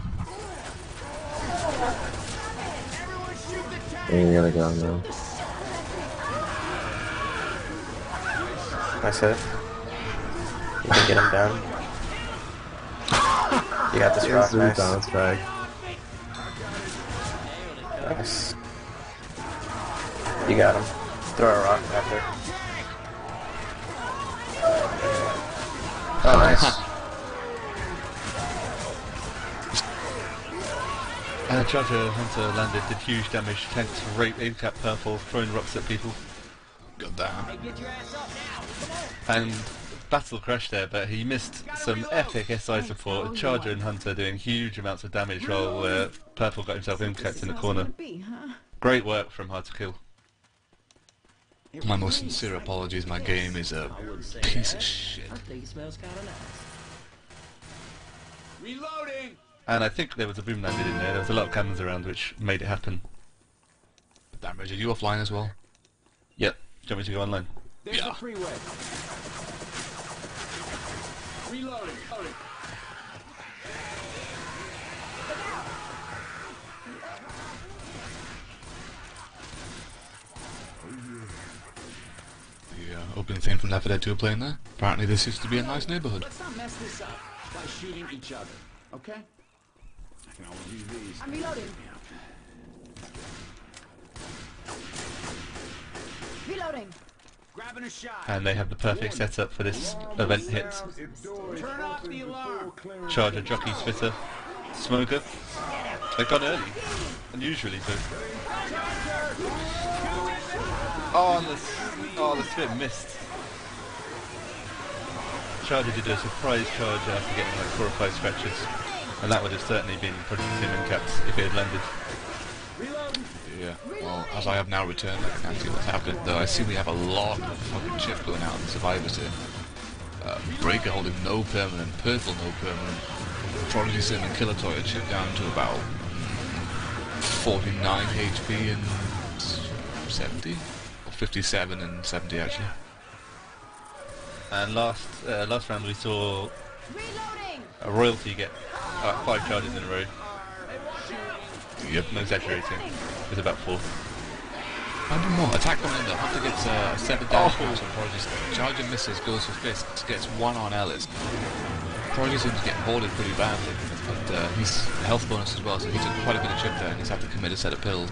You gotta go now. Nice hit. You can get him down. You got this rock, nice. Bounce back. Nice. You got him. Throw a rock after. Oh, nice. Charger Hunter landed, did huge damage, tanks rape, aim cap purple, throwing rocks at people. God damn. And Battle crashed there, but he missed some epic SI support. Charger and Hunter doing huge amounts of damage while Purple got himself impact in the corner. Great work from Hard2Kill. My most sincere apologies, my game is a piece of shit. Reloading! And I think there was a boom landed in there. There was a lot of cannons around which made it happen. Damn, Reggie, you offline as well? Yep. Do you want me to go online? There's the freeway. Reloading. The opening thing from Left 4 Dead 2 playing there. Apparently this used to be a nice neighborhood. Let's not mess this up by shooting each other, okay? I can always use these. I'm reloading. Reloading. Grabbing a shot. And they have the perfect setup for this event hit. Turn off the alarm. Charger, Jockey, Spitter, Smoker. They've gone early. Unusually so. Oh, the spit missed. Charger did a surprise charge after getting like 4 or 5 scratches. And that would have certainly been putting him in caps if it had landed. Yeah, well, as I have now returned, I can't see what's happening, though I see we have a lot of fucking chip going out in Survivors here. Breaker holding no permanent, Purple no permanent, Prodigy Sim and Killer Toy are chipped down to about 49 HP and 70? Or 57 and 70 actually. And last round we saw a royalty get 5 charges in a row. Yep, no exaggerating. It was about 4. I do more. Attack coming in though. Hunter gets 7 damage points on Prodigy. Charger misses, goes for fists, gets 1 on Ellis. Prodigy seems to get boarded pretty badly, but he's health bonus as well, so he took quite a bit of chip there and he's had to commit a set of pills.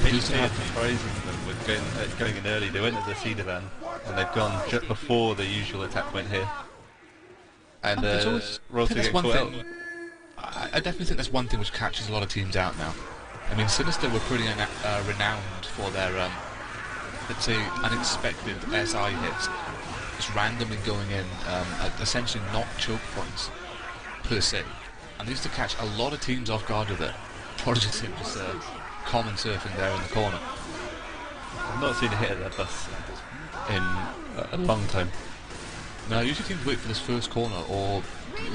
HT surprising them with going in early. They went at the Cedar van and they've gone just before the usual attack point here. And Royalty get caught out. I definitely think that's one thing which catches a lot of teams out now. I mean, Sinister were pretty renowned for their, let's say, unexpected SI hits. Just randomly going in at essentially not choke points, per se. And they used to catch a lot of teams off guard with it. Prodigy Sim just common surfing there in the corner. I've not seen a hit at that bus in a long time. No, usually teams wait for this first corner or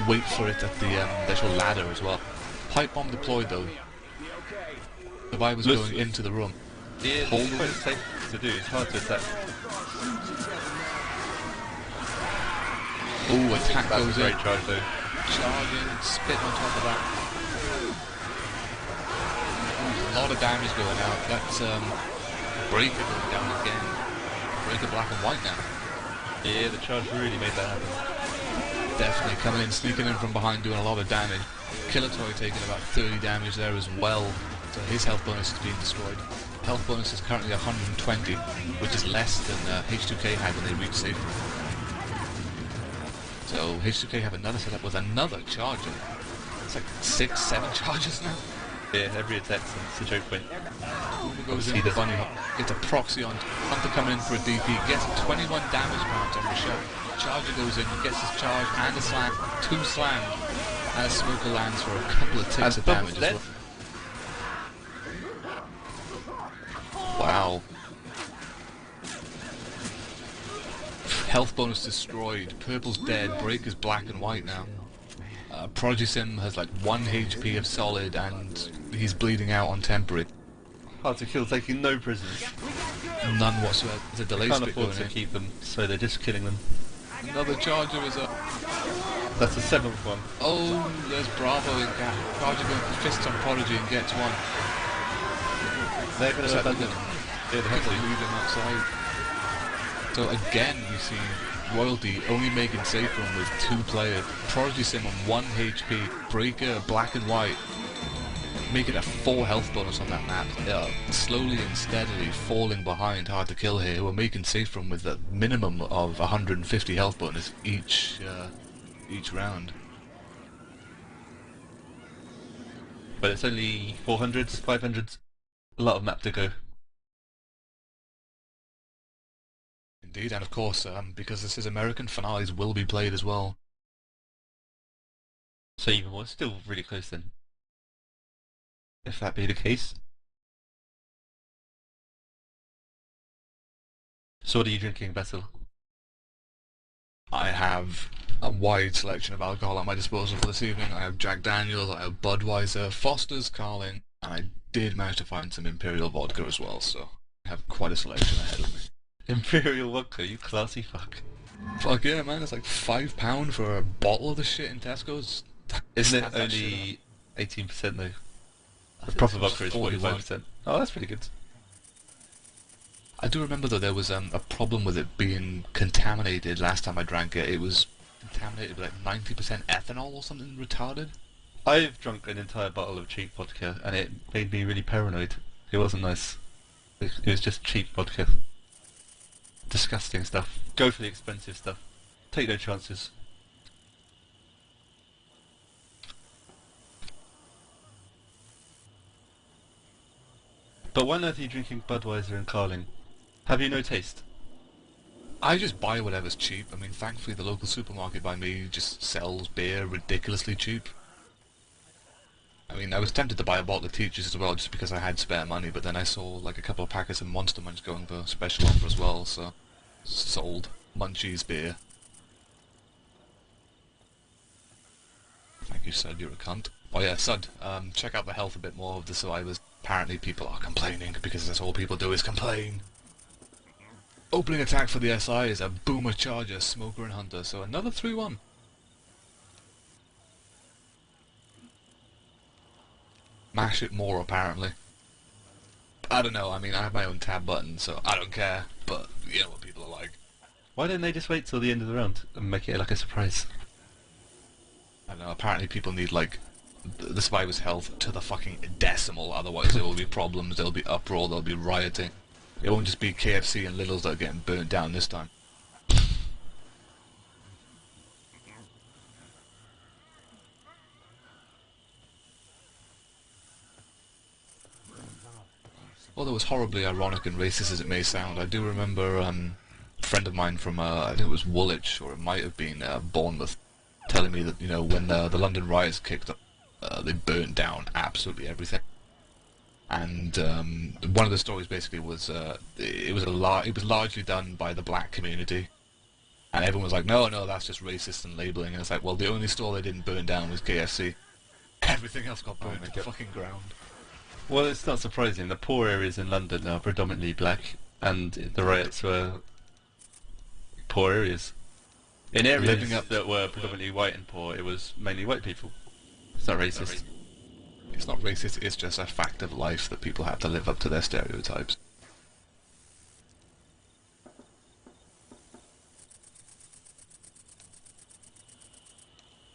wait for it at the actual ladder as well. Pipe bomb deployed though. Survivor's going into the room. Yeah, it's quite safe to do, it's hard to attack. Ooh, attack goes in. Great charge though. Charging, spit on top of that. Ooh, a lot of damage going out. That's Breaker going down again. Breaker black and white now. Yeah, the charge really made that happen. Definitely coming in, sneaking in from behind, doing a lot of damage. Killer Toy taking about 30 damage there as well. So his health bonus is being destroyed. Health bonus is currently 120, which is less than H2K had when they reached safe room. So H2K have another setup with another charger. It's like 6-7 charges now. Yeah, every attack since the choke point. Goes in the bunny hop, gets a proxy on. Hunter coming in for a DP, gets 21 damage pounds on Rochelle. Charger goes in, gets his charge and a slam, 2 slams, and a smoker lands for a couple of ticks of damage as well. Wow. Health bonus destroyed, Purple's dead, Breaker's black and white now. Prodigy Sim has like 1 HP of solid and he's bleeding out on temporary. Hard2Kill taking no prisoners. None whatsoever. There's a delay Can't spit afford going to in. keep them, so they're just killing them. Another charger is up. That's the 7th one. Oh, there's Bravo in gap. Charger going for fists on Prodigy and gets 1. They're going to abandon him. Yeah, they have to leave him outside. So again, we see Royalty only making safe room with 2 players. Prodigy Sim on 1 HP. Breaker, black and white. Making a 4 health bonus on that map. Slowly and steadily falling behind Hard2Kill here. We're making safe room with a minimum of 150 health bonus each round. But it's only 400s, 500s. A lot of map to go. Indeed, and of course, because this is American, finales will be played as well. So even more, still really close then. If that be the case. So what are you drinking, Basil? I have a wide selection of alcohol at my disposal for this evening. I have Jack Daniels, I have Budweiser, Foster's, Carling, and I did manage to find some Imperial vodka as well, so I have quite a selection ahead of me. Imperial vodka, you classy fuck. Fuck yeah, man, it's like £5 for a bottle of this shit in Tesco's. Isn't it only 18% though? The proper vodka is 45%. Oh, that's pretty good. I do remember though there was a problem with it being contaminated last time I drank it. It was contaminated with like 90% ethanol or something retarded. I've drunk an entire bottle of cheap vodka and it made me really paranoid. It wasn't nice. It was just cheap vodka. Disgusting stuff. Go for the expensive stuff. Take no chances. But why on earth are you drinking Budweiser and Carling? Have you no taste? I just buy whatever's cheap. I mean, thankfully the local supermarket by me just sells beer ridiculously cheap. I mean, I was tempted to buy a bottle of Teachers as well just because I had spare money, but then I saw like a couple of packets of Monster Munch going for special offer as well, so sold. Munchies beer. Thank you, Sud, you're a cunt. Oh yeah, Sud, check out the health a bit more of the survivors. Apparently people are complaining because that's all people do is complain. Opening attack for the SI is a Boomer Charger, Smoker and Hunter, so another 3-1. Mash it more, apparently. I don't know, I mean, I have my own tab button, so I don't care, but you know what people are like. Why don't they just wait till the end of the round and make it like a surprise? I don't know, apparently people need, like, the survivor's health to the fucking decimal, otherwise there will be problems, there'll be uproar, there'll be rioting. It won't just be KFC and Littles that are getting burnt down this time. Although as horribly ironic and racist as it may sound, I do remember a friend of mine from, I think it was Woolwich, or it might have been Bournemouth, telling me that, you know, when the London riots kicked up, they burnt down absolutely everything. And one of the stories basically was it was largely done by the black community, and everyone was like, no, that's just racist and labelling. And it's like, well, the only store they didn't burn down was KFC. Everything else got burned to the fucking ground. Well, it's not surprising. The poor areas in London are predominantly black, and the riots were poor areas. In areas that were predominantly white and poor, it was mainly white people. It's not racist. It's not racist, it's just a fact of life that people have to live up to their stereotypes.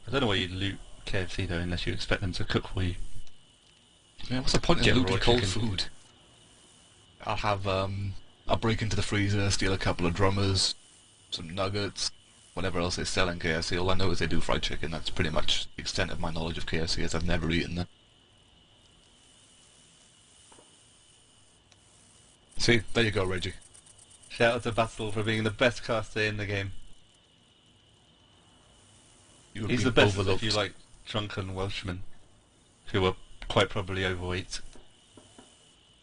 I don't know why you'd loot KFC though, unless you expect them to cook for you. Yeah, what's the point in looting cold chicken. food? I'll break into the freezer, steal a couple of drummers, some nuggets, whatever else they sell in KFC. All I know is they do fried chicken. That's pretty much the extent of my knowledge of KFC, as I've never eaten them. See, there you go, Reggie. Shout out to Battle for being the best caster in the game. He's the best if you like drunken Welshmen, who are quite probably overweight.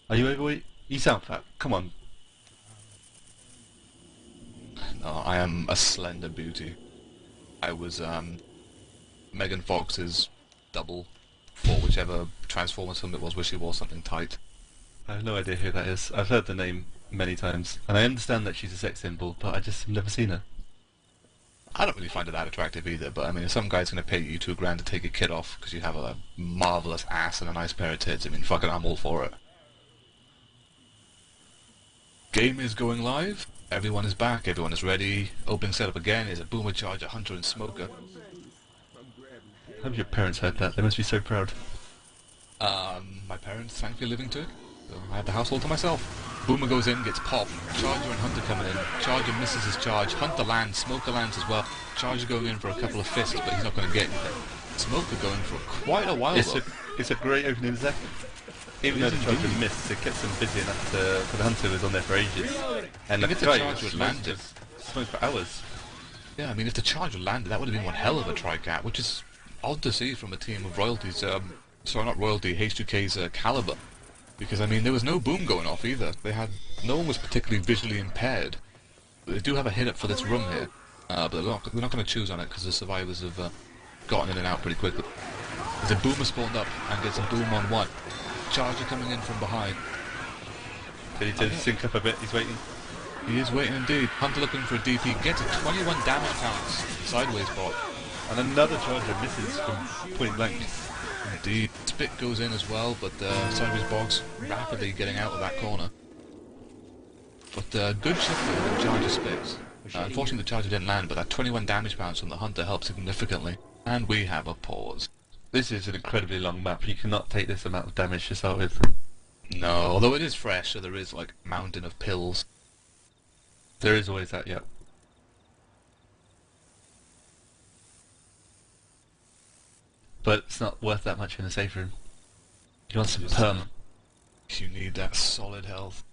Are you overweight? You sound fat. Come on. No, I am a slender beauty. I was Megan Fox's double for whichever Transformers film it was where she wore something tight. I have no idea who that is. I've heard the name many times, and I understand that she's a sex symbol, but I just have never seen her. I don't really find her that attractive either, but I mean, if some guy's going to pay you $2,000 to take your kid off because you have a marvellous ass and a nice pair of tits, I mean, fucking I'm all for it. Game is going live. Everyone is back. Everyone is ready. Opening setup again is a Boomer Charger, Hunter and Smoker. I hope your parents heard that. They must be so proud. My parents thankfully living to it, so I had the household to myself. Boomer goes in, gets popped. Charger and Hunter coming in. Charger misses his charge. Hunter lands. Smoker lands as well. Charger going in for a couple of fists, but he's not going to get anything. Smoker going for quite a while though. It's a great opening attack. Even though the Charger missed, it kept them busy enough for the Hunter who was on there for ages. And if the charge would landed, smoked for hours. Yeah, I mean, if the charge would landed, that would have been one hell of a tri-cat, which is odd to see from a team of royalties. Sorry, not royalty, H2K's caliber. Because, I mean, there was no boom going off either. No one was particularly visually impaired. But they do have a hit up for this room here. But they're not going to choose on it because the survivors have gotten in and out pretty quickly. There's a boomer spawned up and gets a boom on one. Charger coming in from behind. Did he just sync up a bit? He's waiting. He is waiting indeed. Hunter looking for a DP. Gets a 21 damage pounds. Sideways bot. And another Charger misses from point blank. Indeed. Spit goes in as well, but Sideways Bog's rapidly getting out of that corner. But good shot for the Charger Spits. Unfortunately the Charger didn't land, but that 21 damage pounds from the Hunter helped significantly. And we have a pause. This is an incredibly long map. You cannot take this amount of damage to start with. No, although it is fresh, so there is like a mountain of pills. There is always that, yeah. But it's not worth that much in a safe room. You want some perm. You need that solid health.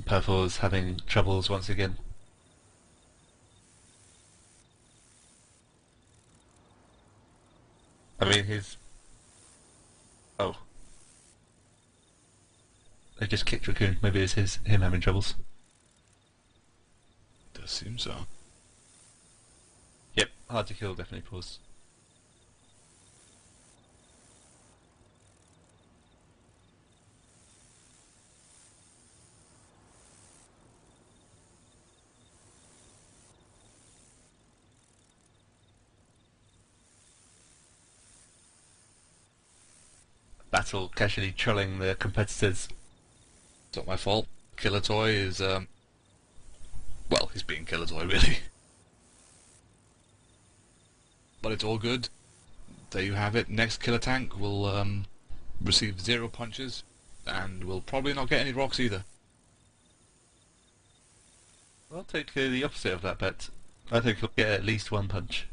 Purple's having troubles once again. I mean, his... Oh. They just kicked Raccoon. Maybe it's him having troubles. Does seem so. Yep, Hard2Kill definitely pause. Battle casually trolling the competitors. It's not my fault. Killer Toy is, well, he's being Killer Toy, really. But it's all good. There you have it. Next Killer Tank will, receive 0 punches, and will probably not get any rocks either. I'll take the opposite of that bet. I think he'll get at least 1 punch.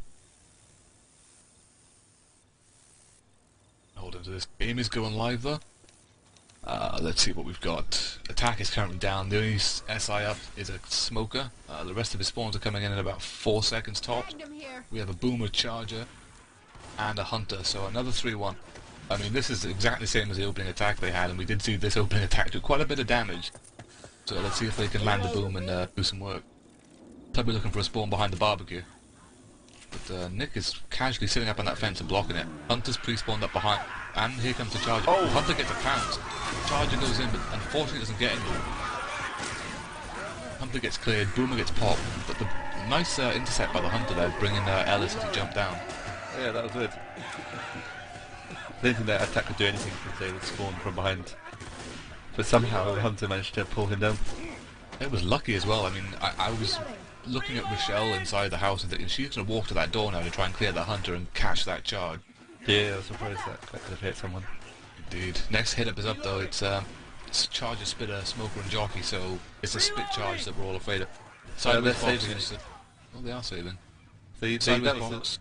Hold on to this. Game is going live though. Let's see what we've got. Attack is currently down. The only SI up is a Smoker. The rest of his spawns are coming in about 4 seconds tops. We have a Boomer, Charger, and a Hunter, so another 3-1. I mean, this is exactly the same as the opening attack they had, and we did see this opening attack do quite a bit of damage. So let's see if they can land the boom and do some work. Probably looking for a spawn behind the barbecue. But Nick is casually sitting up on that fence and blocking it. Hunter's pre-spawned up behind, and here comes the Charger. Oh! Hunter gets a pounce. Charger goes in, but unfortunately doesn't get any. Hunter gets cleared, Boomer gets popped, but the nice intercept by the Hunter there, bringing Ellis as he jumped down. Yeah, that was good. I didn't think that attack could do anything because they would spawn from behind. But somehow the Hunter managed to pull him down. It was lucky as well. I mean, I was looking at Rochelle inside the house and thinking she's going to walk to that door now to try and clear that Hunter and catch that charge. Yeah, I was surprised that could have hit someone. Indeed. Next hit up is up though. It's Charger, Spitter, Smoker and Jockey, so it's a spit charge that we're all afraid of. Sideways box against it. Oh, they are saving. Sideways box.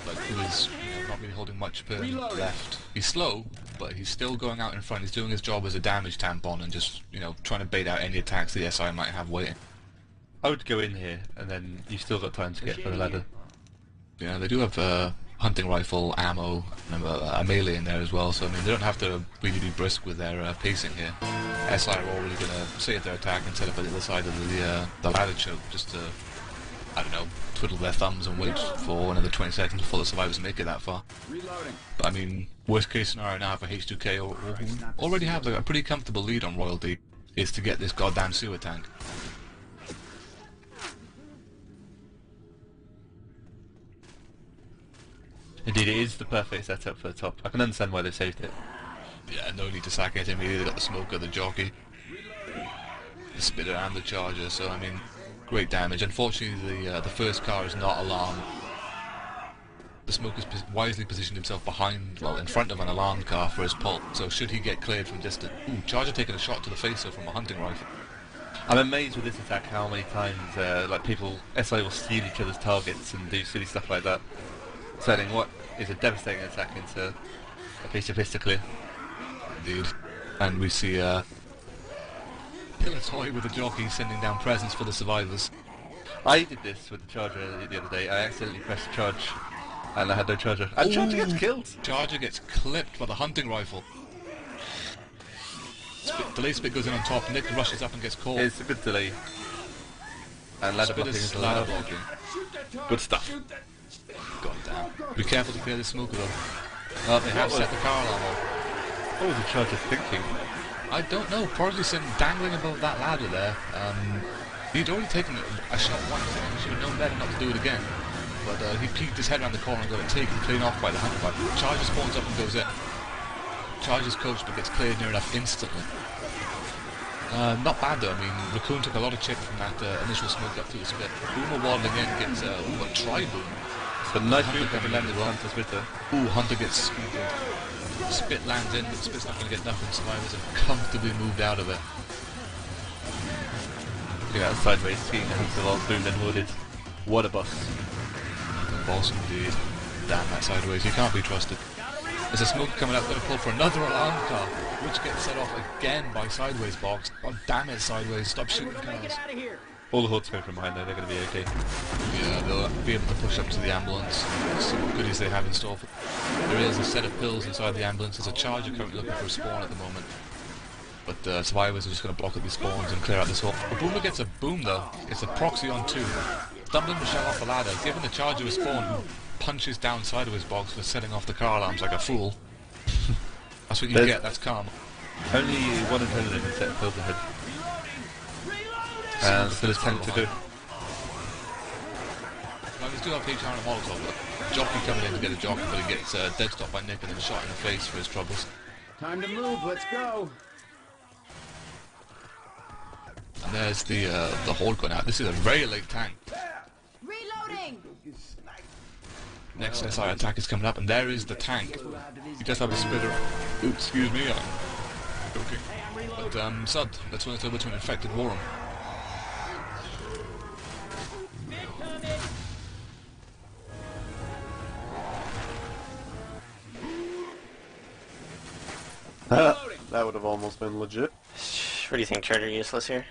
Like, who is not really holding much perm left. He's slow, but he's still going out in front. He's doing his job as a damage tampon and just, trying to bait out any attacks the SI might have waiting. I would go in here, and then you've still got time to get for the ladder. Yeah, they do have hunting rifle, ammo, and a melee in there as well, so I mean, they don't have to really be brisk with their pacing here. SI are already going to save their attack and set up at the other side of the ladder choke, just to, I don't know, twiddle their thumbs and wait for another 20 seconds before the survivors make it that far. But I mean, worst case scenario now for H2K, or who already have a pretty comfortable lead on Royalty, is to get this goddamn sewer tank. Indeed, it is the perfect setup for the top. I can understand why they saved it. Yeah, no need to sack it immediately. They got the Smoker, the Jockey, the Spitter and the Charger, so I mean, great damage. Unfortunately, the first car is not alarmed. The Smoker's wisely positioned himself behind, well, in front of an alarmed car for his pull, so should he get cleared from distance... Ooh, Charger taking a shot to the face from a hunting rifle. I'm amazed with this attack how many times, SI will steal each other's targets and do silly stuff like that. Turning what is a devastating attack into a piece of pistol clear. Indeed. And we see Killer Toy with the Jockey sending down presents for the survivors. I did this with the Charger the other day. I accidentally pressed charge and I had no Charger. And Charger gets killed! Charger gets clipped by the hunting rifle. Delay spit goes in on top, Nick rushes up and gets caught. It's a good delay. And ladder blocking is ladder blocking. Good stuff. God damn. Be careful to clear the Smoker though. Oh, they have set the car alarm off. What was the Charger thinking? I don't know, probably sitting dangling above that ladder there. He'd already taken a shot once, and he should have known better not to do it again. But he peeked his head around the corner and got it taken clean off by the hunter rifle. Charger spawns up and goes in. Charger's coached but gets cleared near enough instantly. Not bad though, I mean, Raccoon took a lot of chip from that initial smoke up through the spit. Boomer waddling in gets a tri-boom. It's a nice boom from landed Hunter Spitter. Ooh, Hunter gets speeded. Spit lands in, but Spit's not going to get nothing. Survivors have comfortably moved out of it. Look at that sideways skiing the Hunter while boomed and hoarded. What a boss. Boss indeed. Damn that sideways, he can't be trusted. There's a smoke coming out, going to pull for another alarm car, which gets set off again by Sideways box. God damn it, Sideways, stop shooting cars. All the hordes coming from behind there, they're going to be okay. Yeah, they'll be able to push up to the ambulance and see what goodies they have in store for them. There is a set of pills inside the ambulance. There's a Charger currently looking for a spawn at the moment. But survivors are just going to block up these spawns and clear out this hole. The Boomer gets a boom though. It's a proxy on 2. stumbling Michelle off the ladder, giving the charger a spawn, punches down sideways box for setting off the car alarms like a fool. That's what you get, that's karma. Only one adrenaline can set pills ahead. And still a tank to do. Well, we do have HR and a Molotov, but Jockey coming in to get a jockey, but he gets dead stopped by Nick and then shot in the face for his troubles. Time to move, let's go. And there's the Horde going out. This is a very late tank. Reloading. Next SI attack is coming up, and there is the tank. He does have a spitter. Oops, excuse me, I'm joking. But, Sud, let's run it over to an infected Warren. That would have almost been legit. What do you think, Charter? Useless here?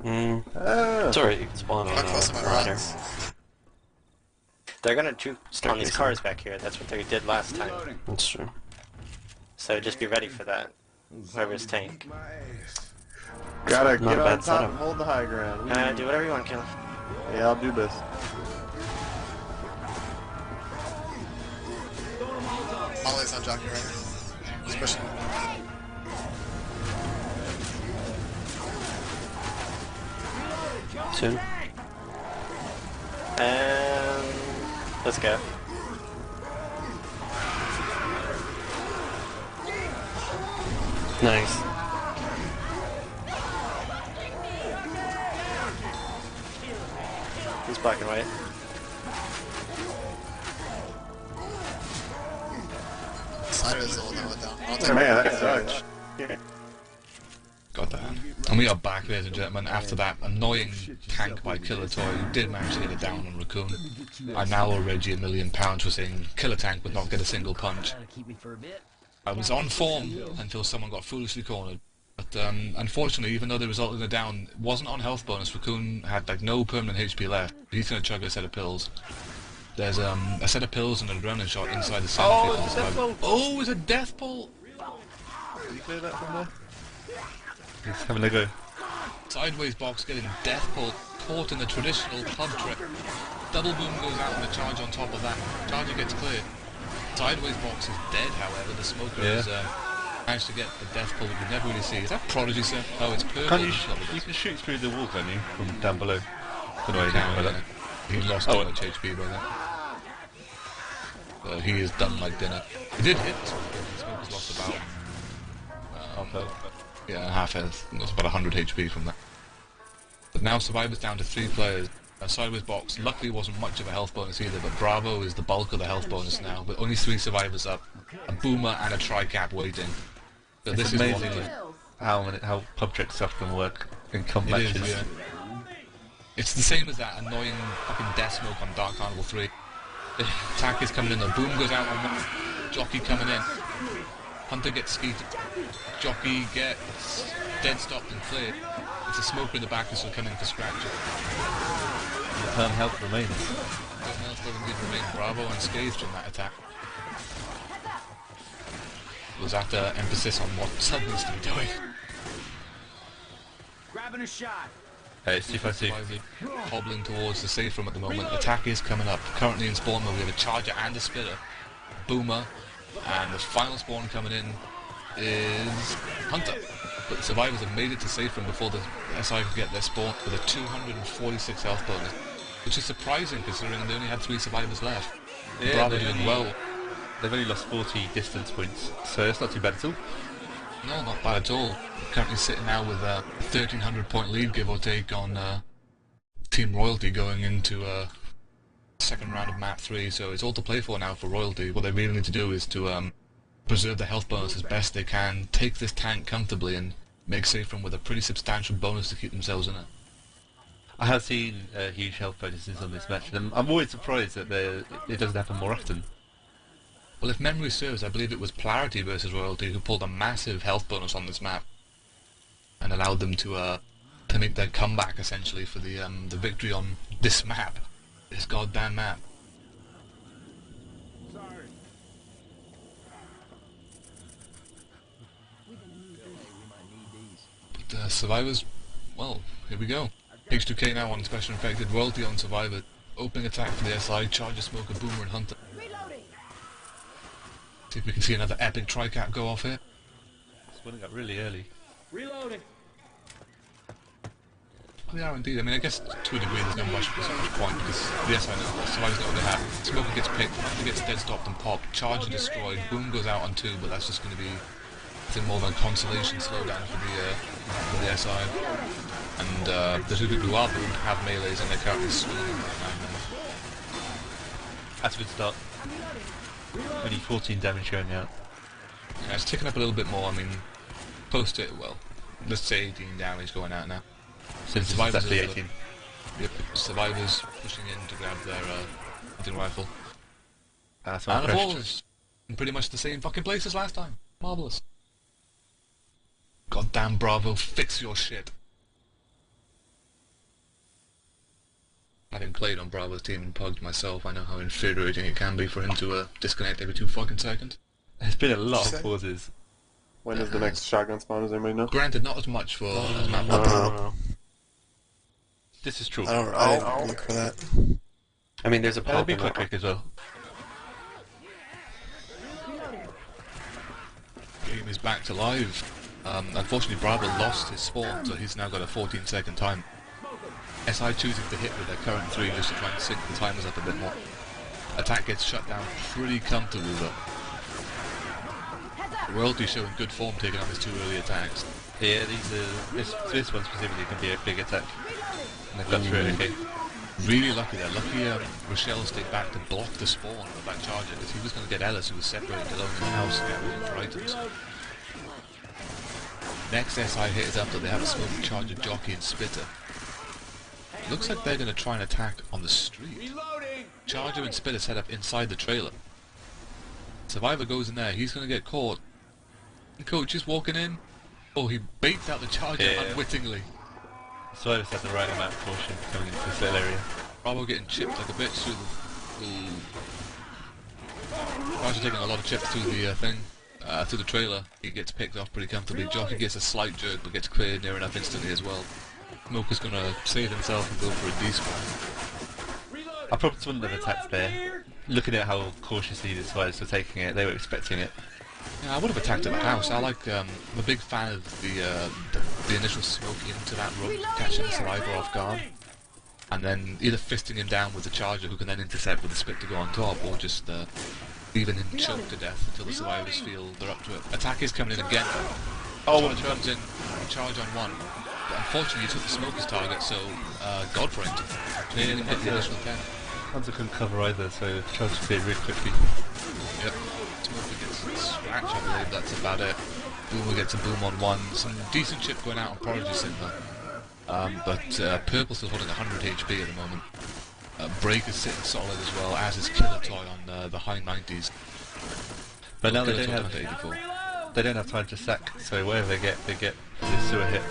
It's alright, you can spawn on a ladder. They're gonna juke on these cars back here. That's what they did last time. That's true. So just be ready for that. Whoever's tank. Gotta Not get a on bad top setup. and hold the high ground. Do whatever you want, Kill. Yeah, I'll do this. Molly's on jockey right now. He's pushing. Soon. Let's go. Nice. He's black and white. Slider is the one that went down. I'll take Man, it. that sucks. Got that. And we are back, ladies and gentlemen, after that annoying tank by Killer Toy, who did manage to get it down on Raccoon. I now owe Reggie £1 million for saying Killer Tank would not get a single punch. I was on form until someone got foolishly cornered. But unfortunately, even though the result in the down wasn't on health bonus, Raccoon had like no permanent HP left. He's going to chug a set of pills. There's a set of pills and an adrenaline shot inside the center. Oh, it's a death pull! Did you clear that from there? He's having a go. Sideways box getting death pull, caught in the traditional pub trick. Double boom goes out and the charge on top of that. Charger gets cleared. Sideways box is dead, however. The smoker has managed to get the death pull that we never really see. Is that Prodigy, sir? Oh, it's purple. Can't you can shoot through the wall, can't you? From down below. Don't know how you do that. He lost too much HP by that. He is done like dinner. He did hit the smoker. The smoker's lost about... yeah, half health. Lost about 100 HP from that. But now Survivor's down to 3 players. Sideways box luckily wasn't much of a health bonus either, but Bravo is the bulk of the health bonus now, with only 3 survivors up, a boomer and a tri-cap waiting. So It's this amazing is how pub trick stuff can work in comp matches. is, yeah. It's the same as that annoying fucking death smoke on Dark Carnival 3. The attack is coming in, the boom goes out on one, Jockey coming in, Hunter gets skeeted, Jockey gets dead stopped and cleared. It's a smoker in the back who's coming in for scratch. The perm health remains. Perm health doesn't give remain Bravo unscathed in that attack. Was that emphasis on what Sub needs to be doing? Grabbing a shot. Hey, it's 252. Hobbling towards the safe room at the moment. Attack is coming up. Currently in spawn mode we have a charger and a spitter. Boomer. And the final spawn coming in is Hunter. But the survivors have made it to safe room before the SI could get their spawn with a 246 health bonus. Which is surprising considering they only had 3 survivors left. Yeah, Bravo doing well. They've only lost 40 distance points, so it's not too bad at all. No, not bad at all. Currently sitting now with a 1300 point lead, give or take, on Team Royalty going into second round of map 3, so it's all to play for now for Royalty. What they really need to do is to preserve the health bonus as best they can, take this tank comfortably and make safe room with a pretty substantial bonus to keep themselves in it. I have seen huge health bonuses on this match, and I'm always surprised that it doesn't happen more often. Well, if memory serves, I believe it was Polarity versus Royalty who pulled a massive health bonus on this map and allowed them to make their comeback essentially for the victory on this map, this goddamn map. But Survivors, well, here we go. H2K now on Special Infected, Royalty on Survivor, opening attack for the SI, Charger, Smoker, Boomer and Hunter. See if we can see another epic tri-cap go off here. It's winning up really early. Reloading. They are indeed. I mean, I guess to a degree there's not much point because the SI Survivor's not going to have. Smoker gets picked, Hunter gets dead stopped and popped, Charger destroyed, Boom goes out on 2, but that's just going to be more of a consolation slowdown for the SI. And the two people who are Boom have melees and they're currently swinging right now. That's a good start. Only 14 damage going out. Yeah, it's ticking up a little bit more. I mean, close to, well, let's say 18 damage going out now. Since it's actually 18. Yep, Survivors pushing in to grab their hunting rifle. That's and the falls in pretty much the same fucking place as last time. Marvellous. Goddamn Bravo, fix your shit. Having played on Bravo's team and pugged myself, I know how infuriating it can be for him to disconnect every 2 fucking seconds. There's been a lot of pauses. When is the next shotgun spawn, does anybody know? Granted, not as much for map. This is true. I don't look for that. I mean, there's a That'll pop be in quick as well. Game is back to live. Unfortunately, Bravo lost his spawn, so he's now got a 14-second time. SI choosing to hit with their current 3 just to try and sync the timers up a bit more. Attack gets shut down pretty comfortably though. Royalty showing good form taking on his 2 early attacks. Yeah, this one specifically can be a big attack. And they've got through it okay. Really lucky there. Lucky Rochelle stayed back to block the spawn of that Charger because he was going to get Ellis, who was separated alone in the house, scavenging for items. Next SI hit is after they have a smoking Charger, Jockey and Spitter. Looks like they're going to try and attack on the street. Charger and Spitter set up inside the trailer. Survivor goes in there, he's going to get caught. And Coach is walking in. Oh, he baits out the Charger unwittingly. Survivor's had the right amount of caution coming into this little area. Bravo getting chipped like a bitch through the... Charger taking a lot of chips through the through the trailer. He gets picked off pretty comfortably. Jockey gets a slight jerk but gets cleared near enough instantly as well. Smoker's gonna save himself and go for a despawn. I probably wouldn't have attacked there. Looking at how cautiously the Survivors were taking it, they were expecting it. Yeah, I would have attacked at the house. I'm a big fan of the initial smoke into that room, catching the Survivor off guard, and then either fisting him down with the Charger who can then intercept with the spit to go on top, or just leaving him choked to death until the Survivors feel they're up to it. Attack is coming in again. Charge comes in, charge on 1. But unfortunately, he took the Smoker's target, so Godfrey cleared him hit the initial 10. Hunter couldn't cover either, so Charge cleared really quickly. Yep. Smoker gets a scratch, I believe that's about it. Boomer gets a boom on 1. Some decent chip going out on Prodigy Sigma. But Purple still holding 100 HP at the moment. Break is sitting solid as well, as is Killer Toy on the high 90s. But now they don't have time to sack, so whatever they get the sewer hit.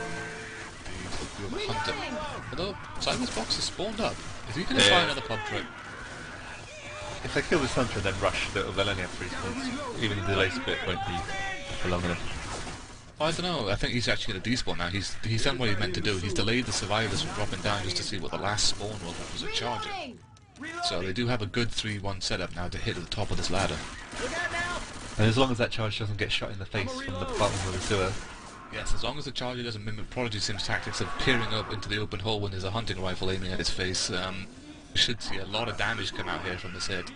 Hunter. Although Simon's box is spawned up. Is he going to try another pub trick? If they kill this Hunter and then rush, they'll only have 3 spawns. Even the delay split won't be for long enough. I don't know, I think he's actually going to despawn now. He's done what he meant to do. He's delayed the Survivors from dropping down just to see what the last spawn was, which was a Charger. So they do have a good 3-1 setup now to hit at the top of this ladder. And as long as that Charge doesn't get shot in the face from the bottom of the sewer. Yes, as long as the Charger doesn't mimic Prodigy Sim's tactics of peering up into the open hole when there's a hunting rifle aiming at his face, we should see a lot of damage come out here from this hit.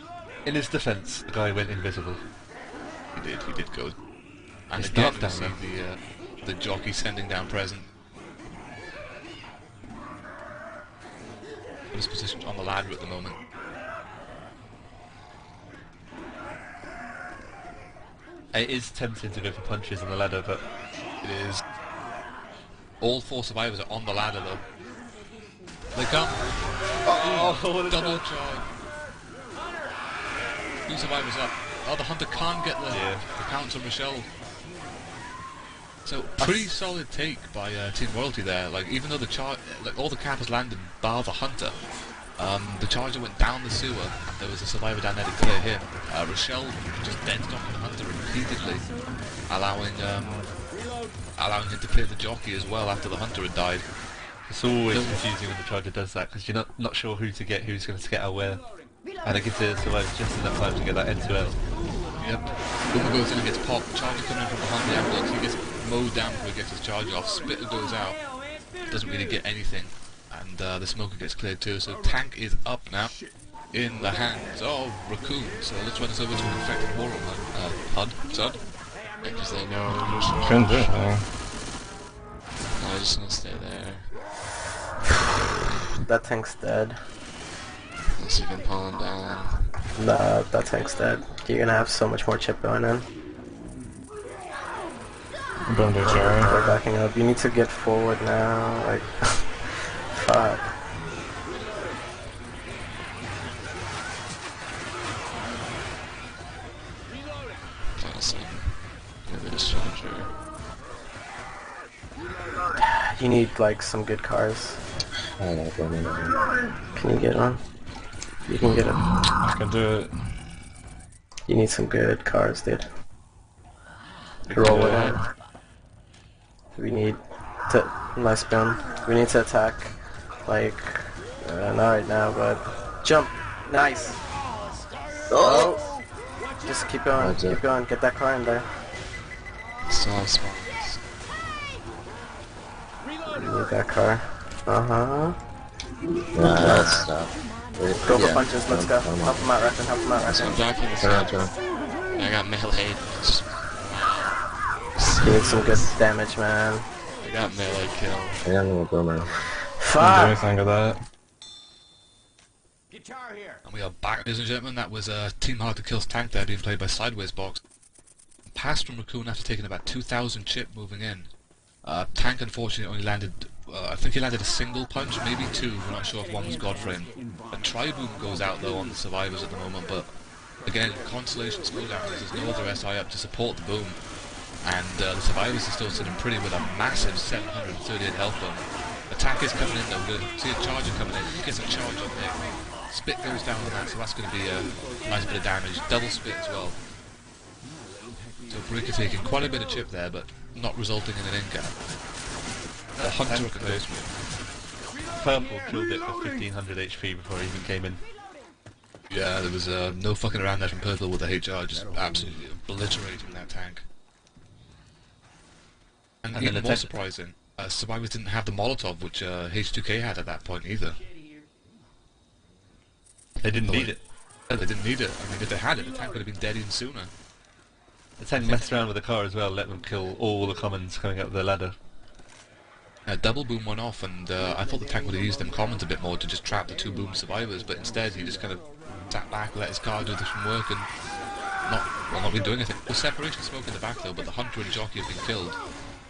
In his defense, the guy went invisible. He did go. And again we see the Jockey sending down present. In his position on the ladder at the moment. It is tempting to go for punches on the ladder, but it is. All 4 Survivors are on the ladder though. They come. Double charge. 2 Survivors up. Oh, the Hunter can't get the counter Michelle. So pretty solid take by Team Royalty there. Like even though all the cappers landed bar the Hunter, the Charger went down the sewer. And there was a Survivor down there to clear him. Rochelle just dead stalking Hunter repeatedly, allowing him to clear the Jockey as well after the Hunter had died. It's always confusing when the Charger does that, because you're not sure who to get, who's going to scatter where. And it gives the survivors just enough time to get that N2L. Yep. Boomer goes in and gets popped. Charger coming in from behind the ambulance. He gets mowed down before he gets his charge off. Spitter goes out. Doesn't really get anything. And the smoker gets cleared too. So tank is up now in the hands of Raccoon. So let's run this over to an infected moral HUD. Sud? Because they know Couldn't do anything. I'm just gonna stay there. That tank's dead. Unless you can pull him down. Nah, that tank's dead. You're gonna have so much more chip going in. Don't do Jerry. We're backing up. You need to get forward now. Like, fuck. Honestly, give it a Charger. You need like some good cars. I don't know. Can you get one? You can get it. I can do it. You need some good cars, dude. Roll with it. We need to... Nice boom. We need to attack. Like... not right now, but... Jump! Nice! Oh! Just keep going, keep going. Get that car in there. Still have spawns. We need that car. Uh-huh. Nah, that's stuff. Go for punches, let's go. Help him out, Reckon, help him out, Reckon. I'm backing this up. I got melee. You need some good damage, man. I got melee kill. I got no boomer. Can't do Fuck! anything with that. Guitar here. And we are back, ladies and gentlemen. That was Team Hard2Kill's tank there being played by Sideways Box. Passed from Raccoon after taking about 2,000 chip moving in. Tank unfortunately only landed, I think he landed a single punch, maybe two, we're not sure if one was Godframe. A tri-boom goes out though on the survivors at the moment, but again, Constellation slowdown, there's no other SI up to support the boom. And the survivors are still sitting pretty with a massive 738 health bone. Attack is coming in though, we're going to see a Charger coming in, he gets a charge on there. Spit goes down on that, so that's going to be a nice bit of damage. Double spit as well. So Breaker taking quite a bit of chip there, but not resulting in an in-gap. The Hunter can go through. Purple killed it for 1500 HP before he even came in. Yeah, there was no fucking around there from Purple with the HR, just absolutely obliterating that tank. And even more surprising, survivors didn't have the Molotov, which H2K had at that point either. They didn't need it. They didn't need it. I mean, if they had it, the tank would have been dead even sooner. The tank messed around with the car as well, let them kill all the commons coming up the ladder. Double boom went off, and I thought the tank would have used them commons a bit more to just trap the two boom survivors, but instead he just kind of sat back, let his car do some work, and not been doing anything. Well, separation smoke in the back though, but the Hunter and Jockey have been killed.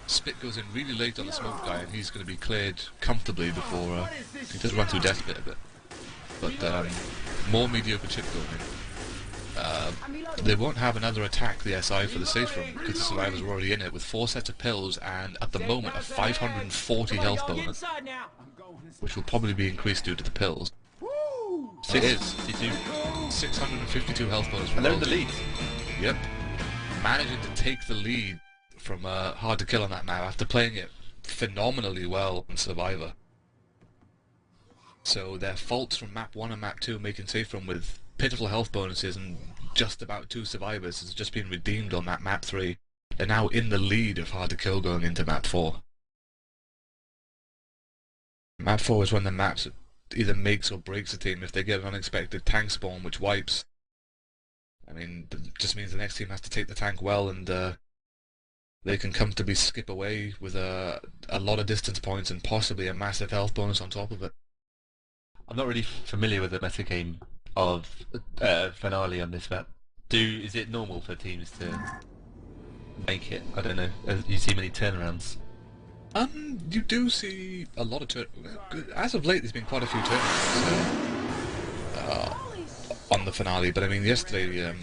Spit goes in really late on the smoke guy, and he's going to be cleared comfortably before he does run through death bit a bit. But more mediocre chip going in. They won't have another attack, the SI, for the safe room, because the survivors are already in it, with 4 sets of pills and, at the moment, a 540 health bonus, which will probably be increased due to the pills. It is. 652 health bonus. And they're in the lead. Yep. Managing to take the lead from Hard2Kill on that map after playing it phenomenally well on Survivor. So their faults from map 1 and map 2 making safe room with pitiful health bonuses and just about 2 survivors has just been redeemed on that map 3. They're now in the lead of Hard2Kill going into map 4. Map 4 is when the maps either makes or breaks a team. If they get an unexpected tank spawn which wipes, I mean, it just means the next team has to take the tank well, and they can comfortably skip away with a lot of distance points and possibly a massive health bonus on top of it. I'm not really familiar with the metagame of Finale on this map. Is it normal for teams to make it? I don't know. You see many turnarounds? You do see a lot of as of late there's been quite a few turnarounds on the Finale, but I mean yesterday,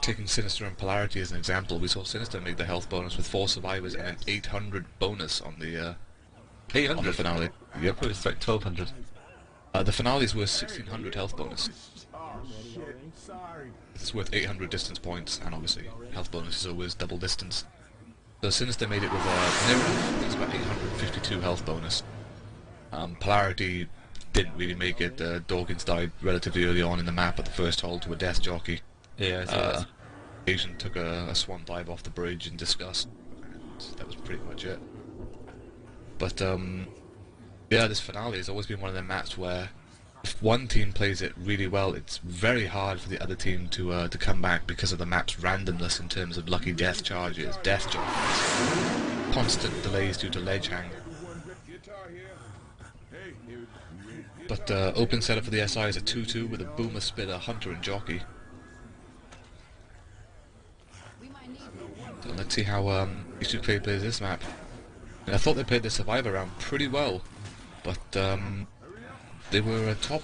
taking Sinister and Polarity as an example, we saw Sinister make the health bonus with 4 survivors and an 800 bonus on the 800? On the Finale. Yep. I thought it was like 1200. The Finale's worth 1600 health bonus. It's worth 800 distance points, and obviously health bonus is always double distance. So Sinister made it with a near enough, it's about 852 health bonus. Polarity didn't really make it. Dawkins died relatively early on in the map at the first hole to a death jockey. Yeah, Asian took a swan dive off the bridge in disgust, and that was pretty much it. But yeah, this finale has always been one of the maps where if one team plays it really well, it's very hard for the other team to come back because of the map's randomness in terms of lucky death charges, death jockeys, constant delays due to ledge hang. But open setup for the SI is a 2-2 with a boomer, spitter, hunter and jockey. So let's see how Hard2Kill plays this map. And I thought they played the Survivor round pretty well, but they were top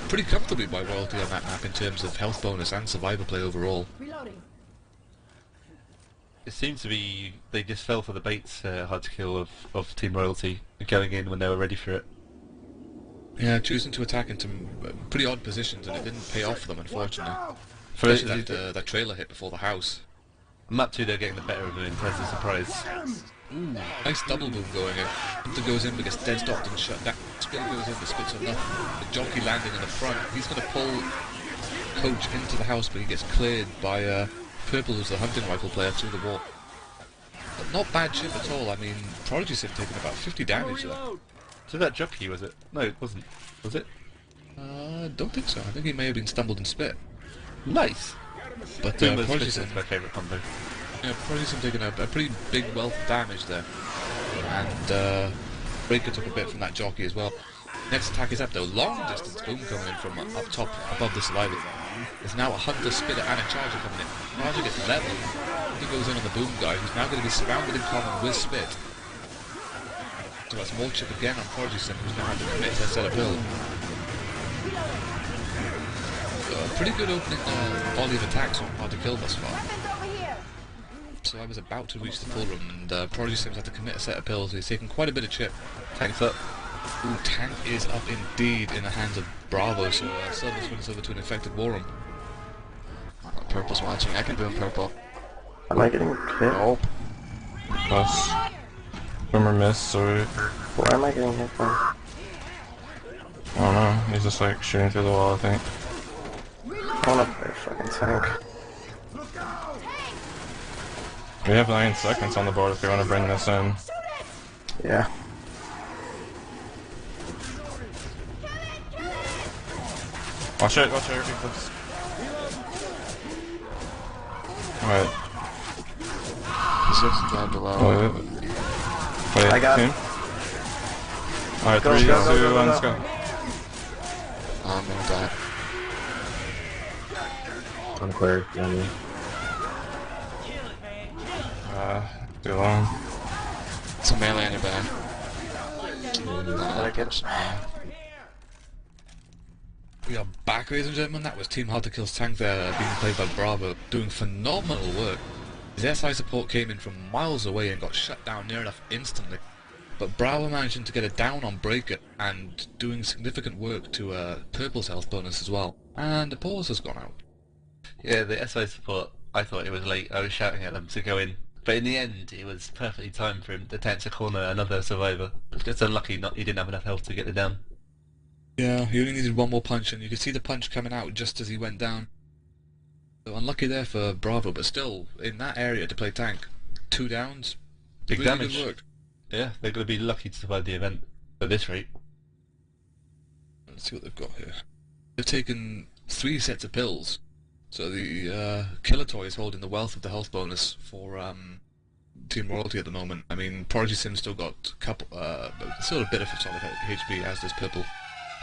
pretty comfortably by Royalty on that map in terms of health bonus and Survivor play overall. Reloading. It seems to be they just fell for the baits, Hard2Kill of Team Royalty, going in when they were ready for it. Yeah, choosing to attack into pretty odd positions, and it didn't pay off for them, unfortunately. Especially that trailer hit before the house. Map 2, they're getting the better of them in pleasant surprise. Ooh, nice double boom going in. Hunter goes in because dead stop didn't shut down. Spitter goes in, the spits are nothing. The jockey landing in the front. He's going to pull Coach into the house, but he gets cleared by Purple, who's the hunting rifle player, through the wall. But not bad chip at all. I mean, Prodigy Sim taking about 50 damage there. So that jockey, was it? No, it wasn't. Was it? Don't think so. I think he may have been stumbled and spit. Nice! But Prodigy Sim's my favourite combo. Yeah, Prodigy Sim taking a pretty big wealth of damage there. And Breaker took a bit from that jockey as well. Next attack is up though. Long distance boom coming in from up top, above the survivor. There's now a Hunter, Spitter and a Charger coming in. Charger gets leveled. Hunter goes in on the boom guy, who's now going to be surrounded in common with Spit. So that's more chip again on Prodigy Sim, who's now had to commit to a set of build. Pretty good opening volley of attacks on Hard2Kill thus far. So I was about to reach the full room, and Prodigy Sim's had to commit a set of pills, so he's taking quite a bit of chip. Tank's up. Ooh, tank is up indeed in the hands of Bravo, so Silver swings over to an infected War Room. Purple's watching, I can boom purple. Am I getting hit? Nope. Plus. Boomer miss, sorry. Where am I getting hit from? I don't know, he's just like shooting through the wall, I think. I wanna play fucking tank. We have 9 seconds on the board if we want to bring this in. Yeah. Watch it, Eclipse. Alright. He's just down below. Wait, I got team? Alright, go, 3, 2, go, 1, let's go. Oh, I'm gonna die. I'm clear, on me. Too long. It's a melee on your back. I get We are back, ladies and gentlemen. That was Team Hard2Kill's tank there, being played by Bravo, doing phenomenal work. His SI support came in from miles away and got shut down near enough instantly. But Bravo managing to get it down on Breaker and doing significant work to Purple's health bonus as well. And the pause has gone out. Yeah, the SI support, I thought it was late. I was shouting at them to go in. But in the end, it was perfectly timed for him to tank to corner another survivor. It's unlucky he didn't have enough health to get it down. Yeah, he only needed one more punch, and you could see the punch coming out just as he went down. So unlucky there for Bravo, but still, in that area to play tank, 2 downs, Big really damage. good work. Yeah, they're going to be lucky to survive the event at this rate. Let's see what they've got here. They've taken 3 sets of pills. So the Killer Toy is holding the wealth of the health bonus for Team Royalty at the moment. I mean, Prodigy Sim still got a couple, still a bit of solid HP, as does Purple.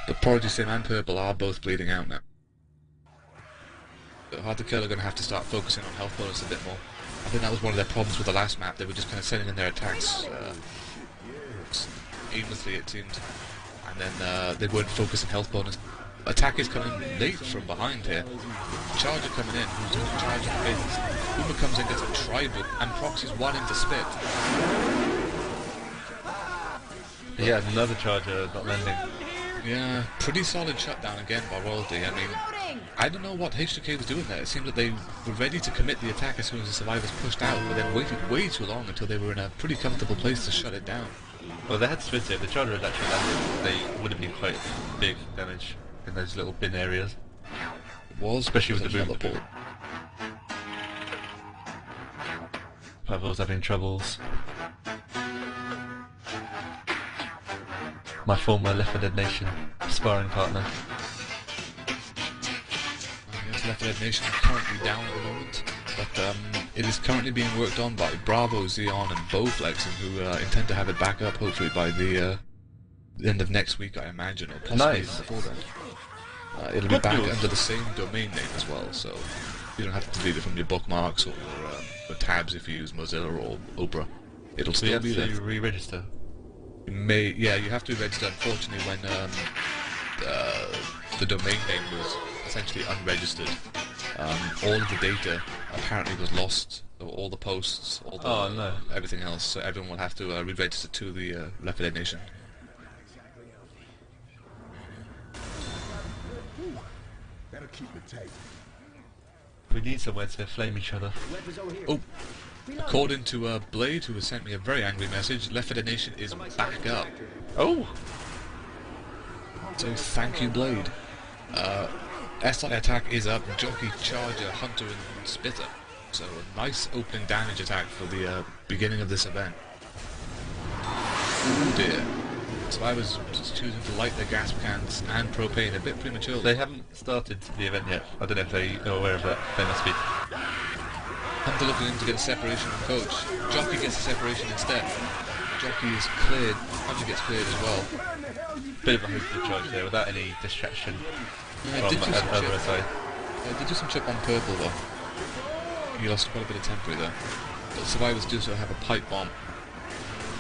But Prodigy Sim and Purple are both bleeding out now. So Hard2Kill are going to have to start focusing on health bonus a bit more. I think that was one of their problems with the last map. They were just kind of sending in their attacks aimlessly, it seemed. And then they weren't focusing health bonus. Attack is coming late from behind here. Charger coming in, who's going to charge the base. Boomer comes in, gets a tribal, and Proxy's one into spit. Yeah, another charger not landing. Yeah, pretty solid shutdown again by Royalty. I mean, I don't know what Hard2Kill was doing there. It seemed that they were ready to commit the attack as soon as the survivors pushed out, but then waited way too long until they were in a pretty comfortable place to shut it down. Well, they had split it. If the charger had actually landed, they would have been quite big damage in those little bin areas. It was, especially with the boom port. Pavel's having troubles. My former Left 4 Dead Nation sparring partner. Yes, Left 4 Dead Nation are currently down at the moment, but it is currently being worked on by Bravo, Xeon and Bowflex, who intend to have it back up hopefully by the end of next week, I imagine, or possibly before then. It'll be back under the same domain name as well, so you don't have to delete it from your bookmarks or your tabs if you use Mozilla or Opera. It'll still be there. You have to re-register. Yeah, you have to register. Unfortunately, when the domain name was essentially unregistered, all of the data apparently was lost. All the posts, all the everything else. So everyone will have to re-register to the Left 4 Dead Nation. That'll keep it tight. We need somewhere to flame each other. Oh. According to Blade, who has sent me a very angry message, Left 4 Dead Nation is back up. Oh! So thank you, Blade. SI attack is up, Jockey, Charger, Hunter and Spitter. So a nice opening damage attack for the beginning of this event. Oh dear. Survivors just choosing to light their gas cans and propane a bit prematurely. They haven't started the event yet. I don't know if they are aware of that. They must be. Hunter looking in to get a separation from Coach. Jockey gets a separation instead. Jockey is cleared. Hunter gets cleared as well. Bit of a hopeful charge there without any distraction from did other side. Did do some chip on purple though. He lost quite a bit of temporary there. But survivors do so have a pipe bomb.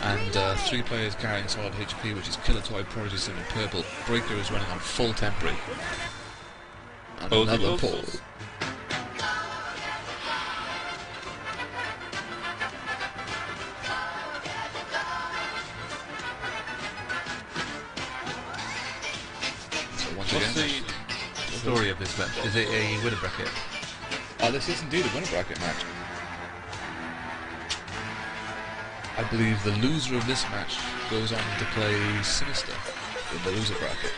And 3 players carrying solid HP, which is Killer Toy, Prodigy Sim and Purple. Breaker is running on full temporary. And another pull. What's the story of this match? Is it a winner bracket? This is indeed a winner bracket match. I believe the loser of this match goes on to play Sinister in the loser bracket.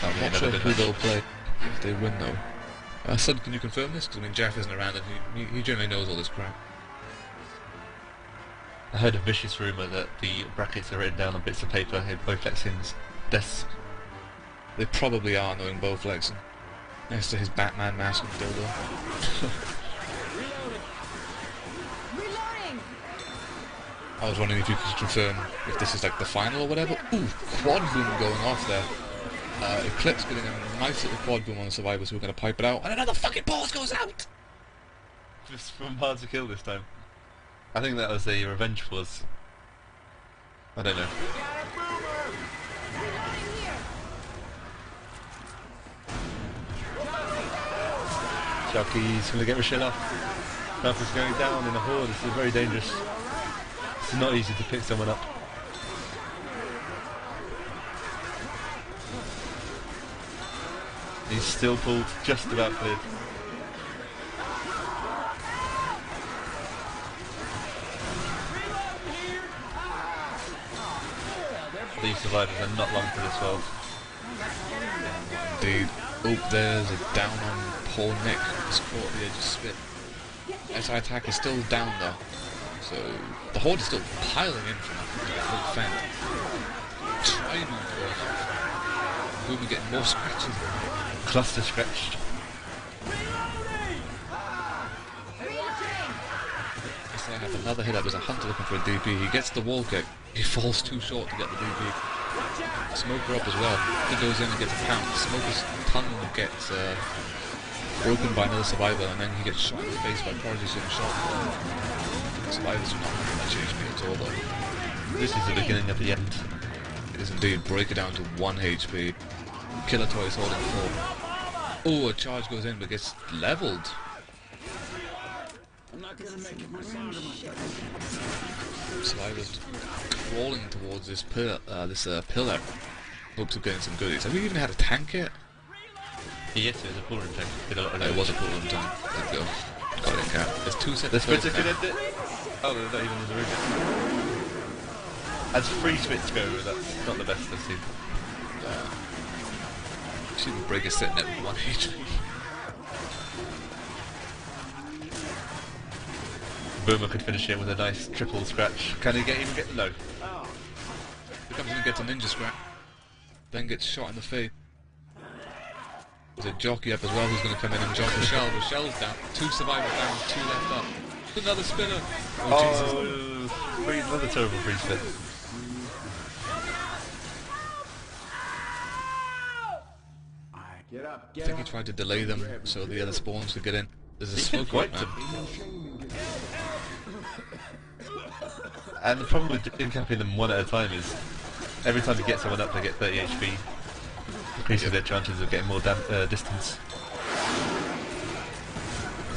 I'm not sure who they'll play if they win though. Sud, can you confirm this? Because I mean, Jeff isn't around and he generally knows all this crap. I heard a vicious rumour that the brackets are written down on bits of paper in Bowflexing's desk. They probably are, knowing Bowflexing. Next to his Batman mask and dildo. I was wondering if you could confirm if this is like the final or whatever. Ooh, quad boom going off there. Eclipse getting a nice little quad boom on the survivors who are going to pipe it out, and another fucking pause goes out! Just from Hard2Kill this time. I think that was the revenge pause. I don't know. Jockey's going to get Rochelle off. Purple's going down in a horde. This is very dangerous. It's not easy to pick someone up. He's still pulled, just about cleared. These survivors are not long for this world. Indeed. Oh, there's a down on Paul Nick. He's caught at the edge of spit. SI attack is still down though. So the horde is still piling in from the full fend. Try move. We'll be getting more scratches. Cluster scratched. Yes, I have another hit up. There's a Hunter looking for a DP. He gets the wall kick. He falls too short to get the DP. Smoker up as well. He goes in and gets a pound. Smoker's tongue gets broken by another survivor, and then he gets shot in the face by Prodigy Sim shot. Survivors do not have much HP at all though. This is the beginning of the end. It is indeed. Break it down to 1 HP. Killer Toy is holding 4. Oh, a charge goes in but gets leveled. Survivors crawling towards this pillar. Hopes of getting some goodies. Have we even had a tank yet? Yes, it was a pull room tank. Did a lot of it was a pull room tank. There we go. Got it, cap. There's 2 sets of the Splitter could end it. Oh, they're not even in the room yet. As free spits go, that's not the best I've seen. She would break a set net with 1 HP. Boomer could finish it with a nice triple scratch. Can he even get no? He comes in and gets a ninja scrap. Then gets shot in the face. There's a jockey up as well who's going to come in and jock Rochelle. Rochelle's down. 2 survivors down, 2 left up. Another spinner! Oh, Jesus. Another terrible free spin. Get up, I think he tried to delay them so the other spawns could get in. There's a smoke right now. And the problem with incapping them one at a time is every time you get someone up they get 30 HP. Increases their chances of getting more distance.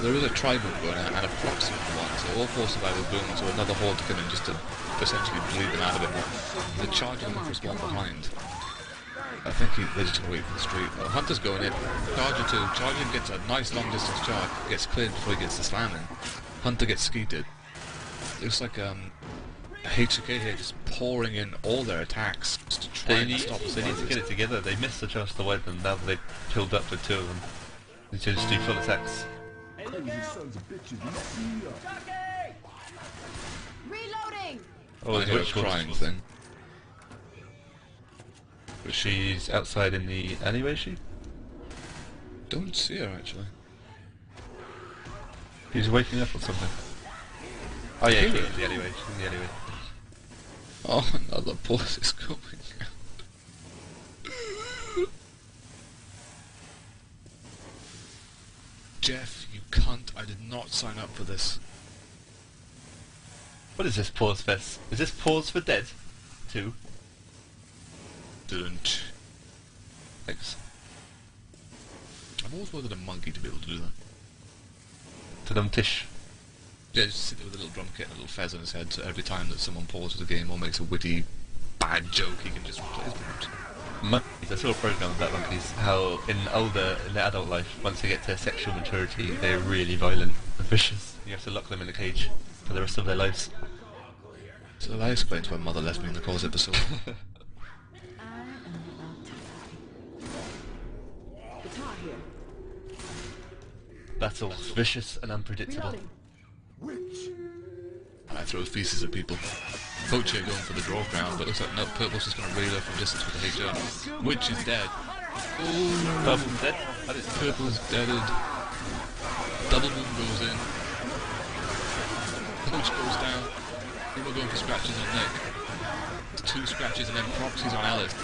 There is a tribal going and a proximate one, so all 4 survivors boom, so another horde to come in just to essentially bleed them out a bit more. The charger looking for a spawn behind. I think they're just going to wait for the street. Hunter's going in. Charger 2. Charger gets a nice long distance charge. Gets cleared before he gets the slam in. Hunter gets skeeted. Looks like H2K here just pouring in all their attacks to try and stop the They need to get it together. They missed the chance to wipe them now that they've filled up with 2 of them. They should just do full attacks. Reloading. Oh, I hear a crying thing. But she's outside in the alleyway, is she? Don't see her actually. She's waking up or something. Oh yeah, she's in the alleyway. She's in the alleyway. Oh, another pause is going out. Jeff, you cunt, I did not sign up for this. What is this pause fest? Is this pause for dead? 2? Didn't. Thanks. I've always wanted a monkey to be able to do that. To them tish. Yeah, just sit there with a little drum kit and a little fez on his head, so every time that someone pauses the game or makes a witty, bad joke, he can just play his drums. Monkeys, I saw a program about monkeys, how in their adult life, once they get to sexual maturity, they're really violent and vicious. You have to lock them in a cage for the rest of their lives. So that explains why Mother left me in the cause episode. Battles, vicious and unpredictable. I throw feces at people. Coach here going for the draw crown, but looks like no, Purple's just going to reload from distance with the HR. Witch is dead. Ooh, Purple's dead? Purple's deaded. Double moon goes in. Coach goes down. We're going for scratches on Nick. 2 scratches and then proxies on Alice.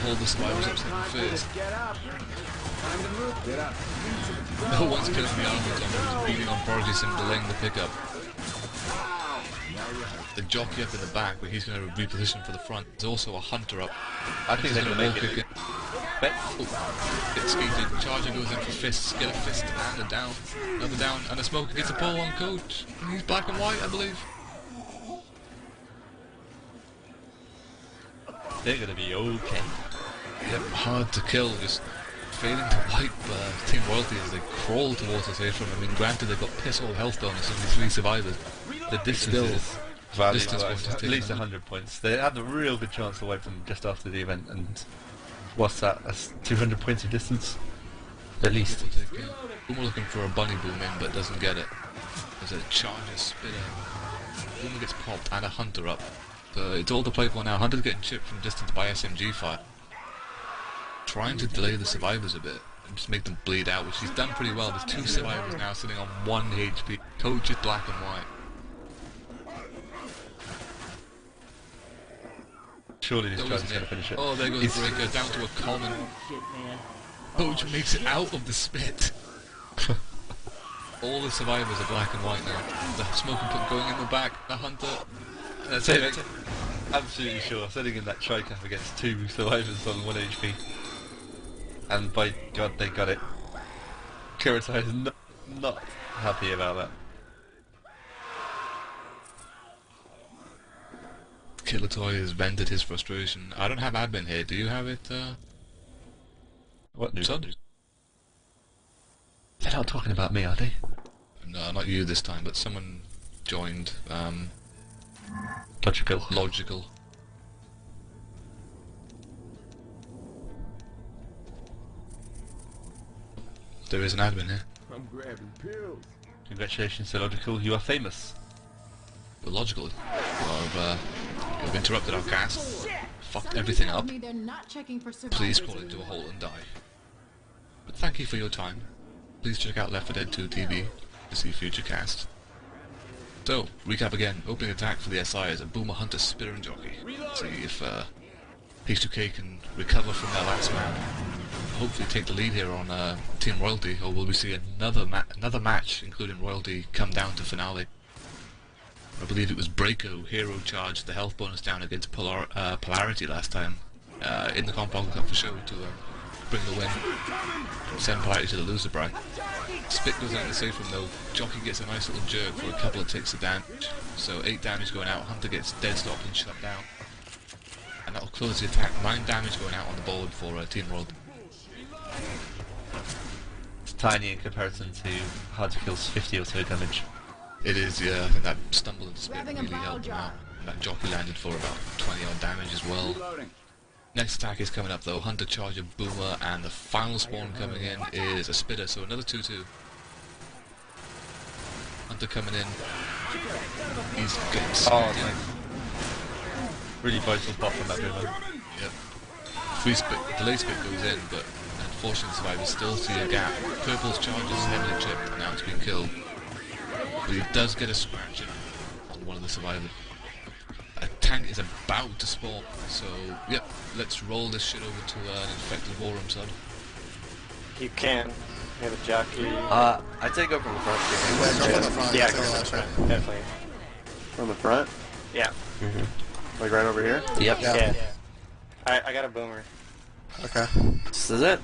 Hold the survivors up to the face. No one's killing the armors on who's beating on Prodigy and delaying the pickup. The jockey up in the back, but he's going to reposition for the front. There's also a hunter up. I think they're going to make it. Gets skeeted. Charger goes in for fists. Get a fist and a down. Another down. And a smoker gets a pull on Coach. And he's black and white, I believe. They're going to be okay. Yep, Hard2Kill just failing to wipe Team Royalty as they crawl towards us here from. I mean, granted they've got piss all health bonus on these 3 survivors. The distance is valuable, at least 100 points. They had a real good chance to wipe them just after the event, and what's that? That's 200 points of distance? At least. Boomer looking for a bunny boom in, but doesn't get it. There's a charger spinner. Boomer gets popped and a hunter up. So it's all to play for now. Hunter's getting chipped from distance by SMG fire. Trying to delay the survivors a bit and just make them bleed out, which he's done pretty well. There's 2 survivors now sitting on 1 HP. Coach is black and white. Surely this guy's going to finish it. Oh, there goes the breaker, down to a common. Coach makes it out of the spit. All the survivors are black and white now. The smoking put going in the back, the hunter. That's it. Absolutely sure. Sitting in that tricap against 2 survivors on 1 HP. And by God, they got it. Kiritai is not happy about that. Killatoy has vented his frustration. I don't have admin here. Do you have it? What news? Son? They're not talking about me, are they? No, not you this time, but someone joined. Logical. Logical. There is an admin here. I'm grabbing pills. Congratulations to Logical, you are famous. Well, Logical, you've interrupted our cast, fucked everything up. Please crawl into a hole and die. But thank you for your time. Please check out Left 4 Dead 2 TV to see future casts. So, recap again. Opening attack for the SI is a Boomer Hunter Spirit Jockey. See if H2K can recover from their last map. Hopefully take the lead here on Team Royalty, or will we see another match, including Royalty, come down to finale? I believe it was Breako, Hero charged the health bonus down against Polarity last time in the Confogl Cup for show to bring the win, send Polarity to the loser bracket. Spit goes out in the safe room though. Jockey gets a nice little jerk for a couple of ticks of damage, so 8 damage going out. Hunter gets dead stopped and shut down, and that'll close the attack. 9 damage going out on the board for Team Royalty. It's tiny in comparison to Hard2Kill's 50 or so damage. It is, yeah. I think that stumble into Spit really helped him out. And that Jockey landed for about 20 odd damage as well. Next attack is coming up though. Hunter charge a Boomer, and the final spawn coming in is a Spitter, so another 2-2. Hunter coming in. He's getting smacked in. Really vital buff on that Boomer. Yep. Free Spit, delay Spit goes in, but unfortunately Survivors still see a gap. Purple's charge is heavily chipped, and now it's been killed. But he does get a scratch in on one of the survivors. A tank is about to spawn, so yep, let's roll this shit over to an infected war room sub. You can. You have a jockey. I'd say go from the front. Go from the front. Yeah, go from the front, definitely. From the front? Yeah. Like right over here? Yep. Yeah. I got a Boomer. Okay. This is it.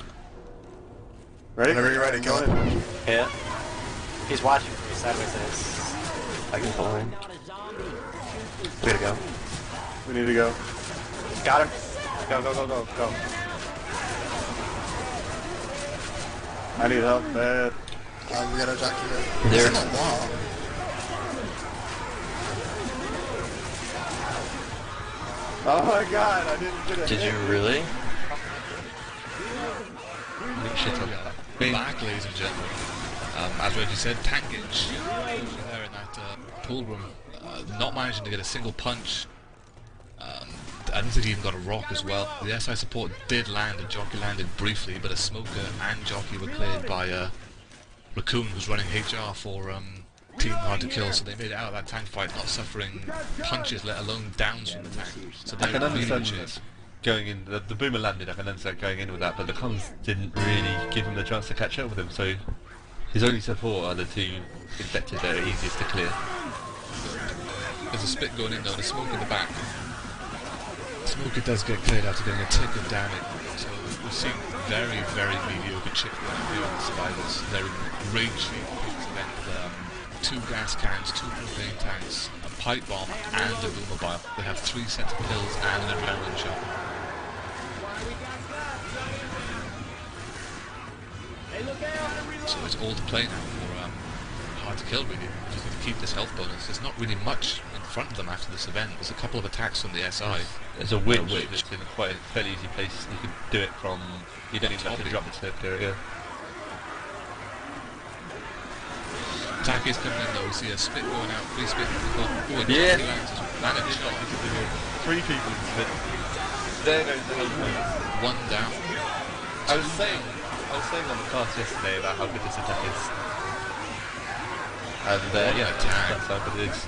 Ready? Whenever you're ready, go. Yeah. He's watching from sideways. This. I can pull him. Way to go. We need to go. Got him. Go, go, go, go, go. I need help bad. We got our jockey here. There. He's in the wall. Oh my god, I didn't get a Did hit. you really? Back, ladies and gentlemen. As Reggie said, tankage there in that pool room. Not managing to get a single punch. I don't think he even got a rock as well. The SI support did land, and Jockey landed briefly, but a Smoker and Jockey were cleared by Raccoon, who's running HR for Team Hard2Kill, so they made it out of that tank fight not suffering punches, let alone downs from the tank. So I can really understand going in, the Boomer landed, I can understand going in with that, but the comms didn't really give him the chance to catch up with him, so his only support are the 2 infected that are easiest to clear. There's a Spit going in though, and a Smoke in the back. Smoker does get cleared after getting a tick of damage, so we're seeing very, very mediocre chip going on here on the survivors. They're in great shape for this event with 2 gas cans, 2 propane tanks, a pipe bomb, and a boomer bile. They have 3 sets of pills and an adrenaline shot. So it's all to play now for Hard2Kill really. Just need to keep this health bonus. There's not really much in front of them after this event. There's a couple of attacks from the SI. There's a witch that's in quite a fairly easy place. You can do it from. You don't even have to drop the circular area. Attack is coming in though. We see a Spit going out. Free Spit. Oh, and Yeah. Managed shot. 3 people in spit. There goes the health bonus. 1 down. I was saying on the cast yesterday about how good this attack is. And yeah, that's how good it is.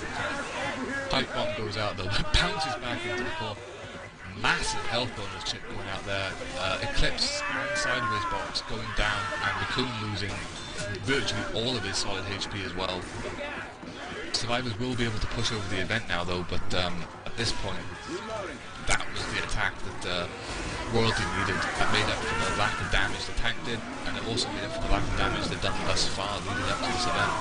Pipe bomb goes out though, bounces back into the core. Massive health bonus chip going out there. Eclipse and Sideways box going down, and Raccoon losing virtually all of his solid HP as well. Survivors will be able to push over the event now though, but at this point, that was the attack that Royalty needed. That made up for the lack of damage the tank did, and it also made up for the lack of damage they've done thus far leading up to this event.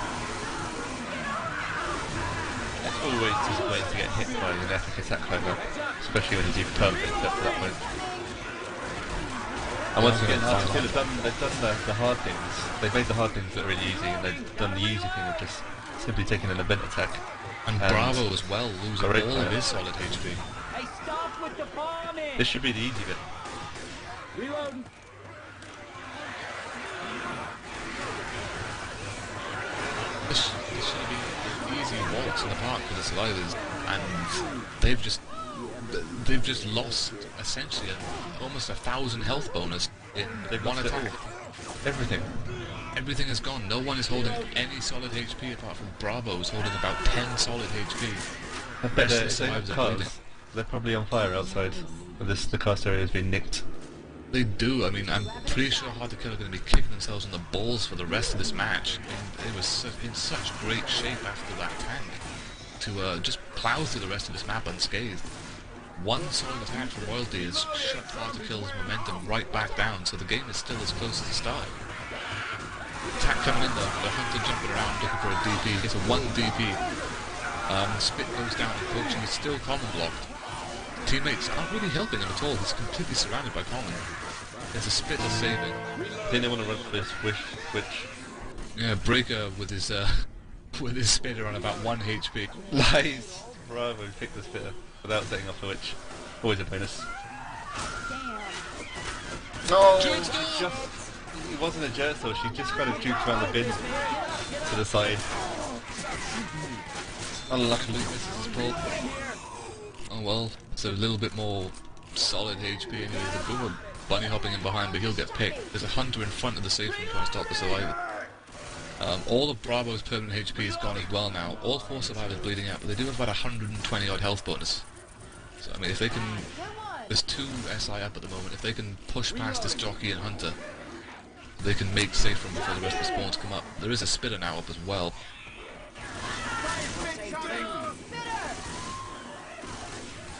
It's always disappointing to get hit by an epic attack like that, especially when you do perfect up to that point. And once again, Hard2Kill have they've done the hard things. They've made the hard things look really easy, and they've done the easy thing of just simply taking an event attack. And Bravo as well, losing all of his solid HP. Hey, stop with the bombing! This should be the easy bit. Reloading. This should have been an easy waltz in the park for the survivors, and they've just lost essentially almost 1,000 health bonus in one attack. Everything. Everything is gone. No one is holding any solid HP apart from Bravo's holding about 10 solid HP. I bet they're probably on fire outside. The cast area has been nicked. They do. I mean, I'm pretty sure Hard2Kill are going to be kicking themselves in the balls for the rest of this match. I mean, it was in such great shape after that tank to just plow through the rest of this map unscathed. One solid attack from Royalty has shut Hard2Kill's momentum right back down, so the game is still as close as the start. Attack coming in though, the Hunter jumping around looking for a DP. It's a 1 DP. Spit goes down and Coaching is still common blocked. Teammates aren't really helping him at all, he's completely surrounded by common. There's a Spit that's saving. Didn't want to run for this switch. Yeah, Breaker with his spitter on about 1 HP. Lies! Bravo picked the spitter without setting off the witch. Always a bonus. No! It wasn't a jerk though, she just kind of juked around the bin to the side. Unluckily misses his pull. Oh well, it's a little bit more solid HP anyway. The Boomer bunny hopping in behind, but he'll get picked. There's a Hunter in front of the safe room trying to stop the survivor. All of Bravo's permanent HP is gone as well now. All 4 survivors bleeding out, but they do have about 120 odd health bonus. So I mean, if they can... There's 2 SI up at the moment. If they can push past this Jockey and Hunter, they can make safe room before the rest of the spawns come up. There is a Spitter now up as well.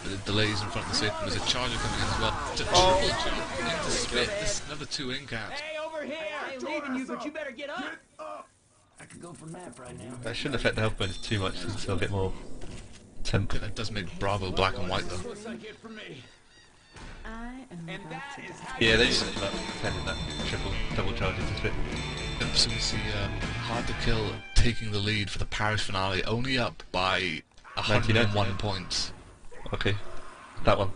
The delays in front of the safe room. There's a Charger coming in as well. It's a triple jump into Spit. This is another 2 in caps. Hey, over here! I ain't leaving you, but you better get up! I could go for a nap right now. That shouldn't affect the health bonus too much, since they'll get more temp. That does make Bravo black and white though. Yeah, they just ended up defending that double charge into Spit. So we see Hard2Kill taking the lead for the Parish finale, only up by 101 points. Okay, that one.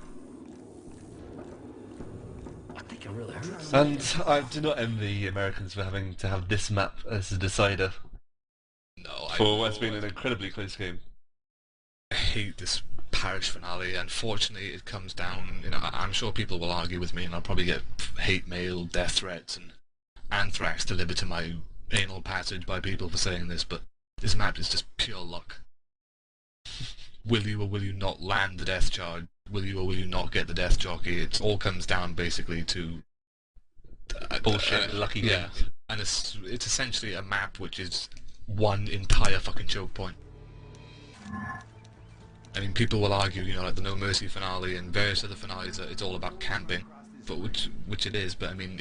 I think it really hurts. And I do not envy Americans for having to have this map as a decider. No, for what's been an incredibly close game. I hate this Parish finale. Unfortunately, it comes down. You know, I'm sure people will argue with me, and I'll probably get hate mail, death threats, and anthrax delivered to my anal passage by people for saying this. But this map is just pure luck. Will you or will you not land the death charge? Will you or will you not get the death jockey? It all comes down basically to bullshit, lucky game. Yeah, and it's essentially a map which is one entire fucking choke point. I mean, people will argue, you know, like the No Mercy finale and various other finales, it's all about camping, but which it is. But I mean,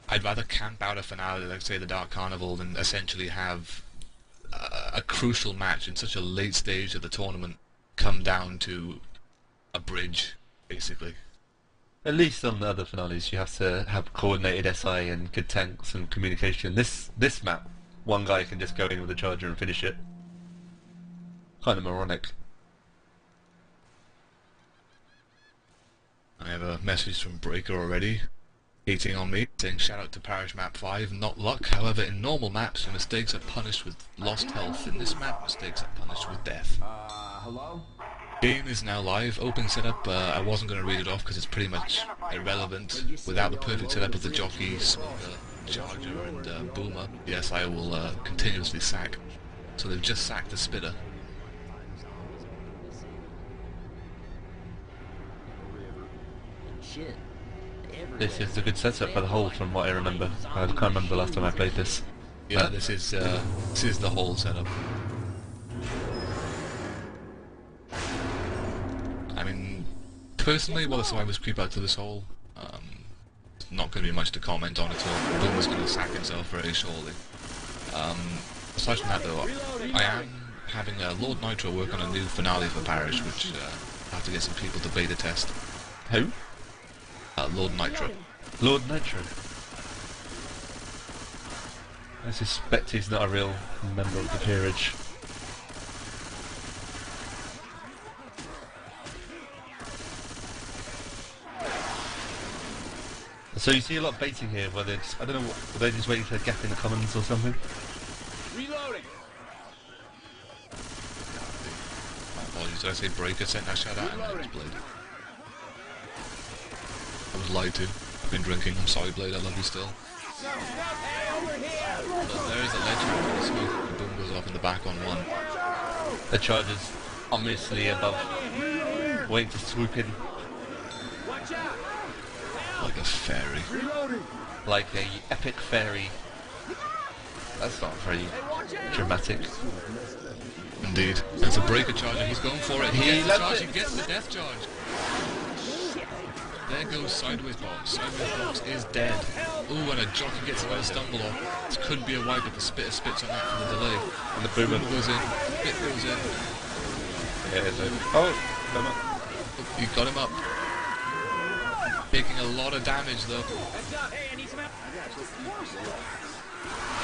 I'd rather camp out a finale, like say the Dark Carnival, than essentially have a crucial match in such a late stage of the tournament come down to a bridge, basically. At least on the other finales you have to have coordinated SI and good tanks and communication. This map, one guy can just go in with a charger and finish it. Kind of moronic. I have a message from Breaker already, hating on me, saying shout out to Parish Map 5, not luck. However, in normal maps, your mistakes are punished with lost health. In this map, mistakes are punished with death. Hello? Game is now live, open setup. I wasn't going to read it off because it's pretty much irrelevant. Without the perfect setup of the Jockey, Smoker, Charger and Boomer, yes, I will continuously sack. So they've just sacked the Spitter. Shit. This is a good setup for the whole, from what I remember. I can't remember the last time I played this. Yeah, this is the whole setup. I mean, personally, while the survivors creep out to this hole, not going to be much to comment on at all. Boomer's going to sack himself very shortly. Aside from that, though, I am having Lord Nitro work on a new finale for Parish, which I have to get some people to beta test. Who? Lord Nitro. Lord Nitro. I suspect he's not a real member of the peerage. So you see a lot of baiting here where they're just, I don't know, were they just waiting for a gap in the commons or something? Reloading. My apologies, did I say break? I sent that shot out and then it was Blade. I was lied to. I've been drinking. I'm sorry, Blade, I love you still. But there is a legend where the smoke and boom goes off in the back on one. The charger's ominously above, waiting to swoop in. Like a fairy. Like a epic fairy. That's not very dramatic. Indeed. There's a breaker charger, he's going for it. He gets the charge, he gets the death charge. There goes Sideways Box. Sideways Box is dead. Ooh, and a jockey gets a little stumble off. This could be a wipe, but the spitter spits on that for the delay. And the boomer goes in. Bit goes in. Yeah, it's over. Oh, come on. Oh, he got him up. Taking a lot of damage though.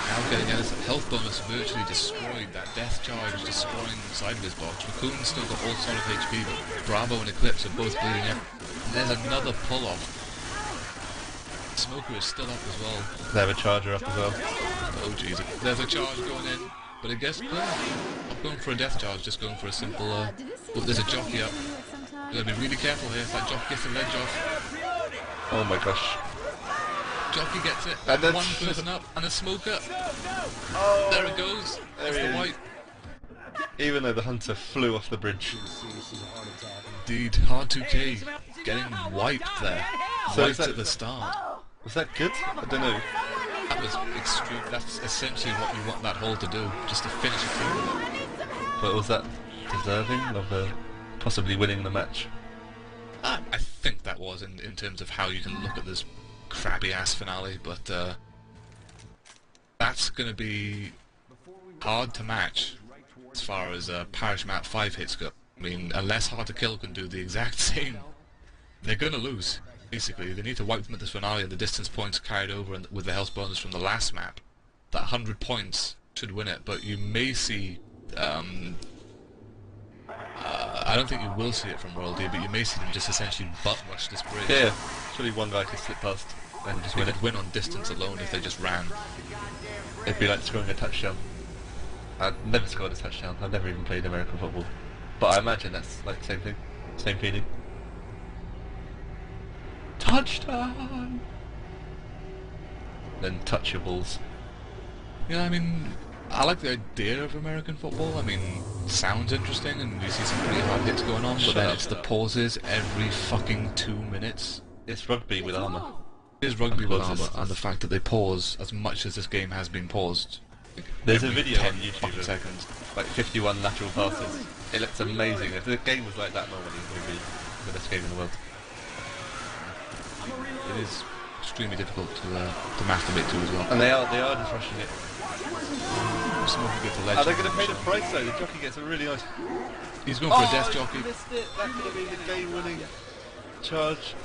Now getting a health bonus virtually destroyed. That death charge destroying Sideways Box. Raccoon's still got all sort of HP, but Bravo and Eclipse are both bleeding out. And there's another pull off. Smoker is still up as well. They have a charger up as well. Oh Jesus. There's a charge going in, but I guess not going for a death charge, just going for a simple oh, there's a jockey up. Gotta be really careful here if that jockey gets the ledge off. Oh my gosh. Jockey gets it, and then one person up, and a smoker. Oh, there it goes. There That's he the is. white. Even though the hunter flew off the bridge. Indeed, Hard2K getting wiped there. So Wiped at the start. Was that good? I don't know. That was extreme. That's essentially what you want that hole to do, just to finish a team. But was that deserving of possibly winning the match? I think that was in terms of how you can look at this crappy ass finale, but that's going to be hard to match as far as Parish Map 5 hits go. I mean, unless Hard2Kill can do the exact same, they're going to lose. Basically, they need to wipe them at this finale, and the distance points carried over with the health bonus from the last map. That 100 points should win it, but you may see I don't think you will see it from Royalty, but you may see them just essentially butt rush this bridge. Yeah, surely one guy could slip past and just they win it. could win on distance alone if they just ran. It'd be like scoring a touchdown. I've never scored a touchdown, I've never even played American football. But I imagine that's like the same thing, same feeling. Touchdown! Then touchables. Yeah, I mean, I like the idea of American football. I mean, sounds interesting, and we see some pretty hard hits going on, but then it's the pauses every fucking 2 minutes. It's rugby with armour. It is rugby with armour, and the fact that they pause as much as this game has been paused. There's a video on YouTube of seconds. like 51 lateral passes. It looks amazing. If the game was like that normally, it would be the best game in the world. It is extremely difficult to masturbate to as well. And they are just rushing it. Are they going to pay the price though? The jockey gets a really nice... He's going for a death jockey. He missed it. That could have been the game-winning charge.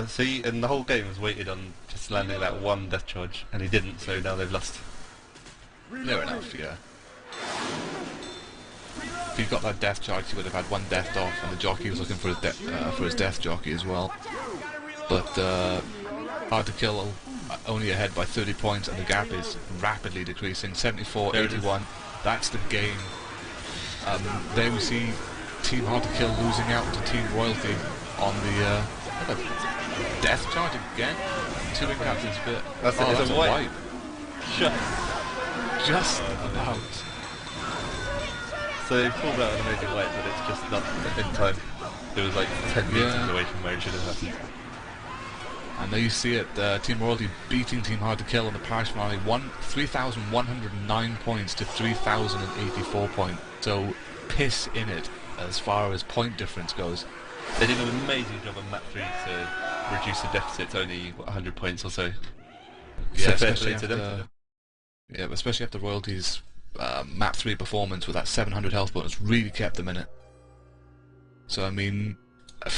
See, and the whole game was weighted on just landing that one death charge, and he didn't, so now they've lost. Fair enough, yeah. If he got that death charge, he would have had one death off, and the jockey was looking for his death jockey as well. But Hard2Kill only ahead by 30 points, and the gap is rapidly decreasing. 74-81. That's the game. There we see Team Hard2Kill losing out to Team Royalty on the death charge again. 2 in Captain's Bit. That's a wipe. Just about. So they pulled out an amazing wipe, but it's just not in time. It was like 10 meters away from where it should have happened. And there you see it, Team Royalty beating Team Hard2Kill in the parish finale, 3,109 points to 3,084 points. So piss in it as far as point difference goes. They did an amazing job on map 3 to reduce the deficit to only 100 points or so. Yeah, so especially to them. Yeah, especially after Royalty's map 3 performance with that 700 health bonus really kept them in it. So, I mean,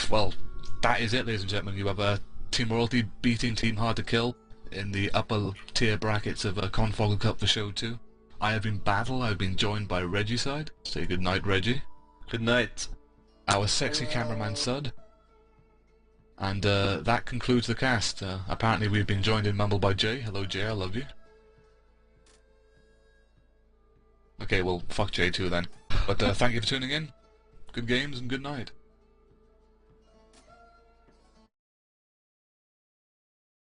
well, that is it, ladies and gentlemen. You have Team Royalty beating Team Hard2Kill in the upper tier brackets of Confogl Cup for Show 2. I have been Battle. I've been joined by Regicide. Say good night, Reggie. Good night. Our sexy cameraman, Sud. And that concludes the cast. Apparently we've been joined in Mumble by Jay. Hello, Jay, I love you. Okay, well, fuck Jay too then. But thank you for tuning in. Good games and good night.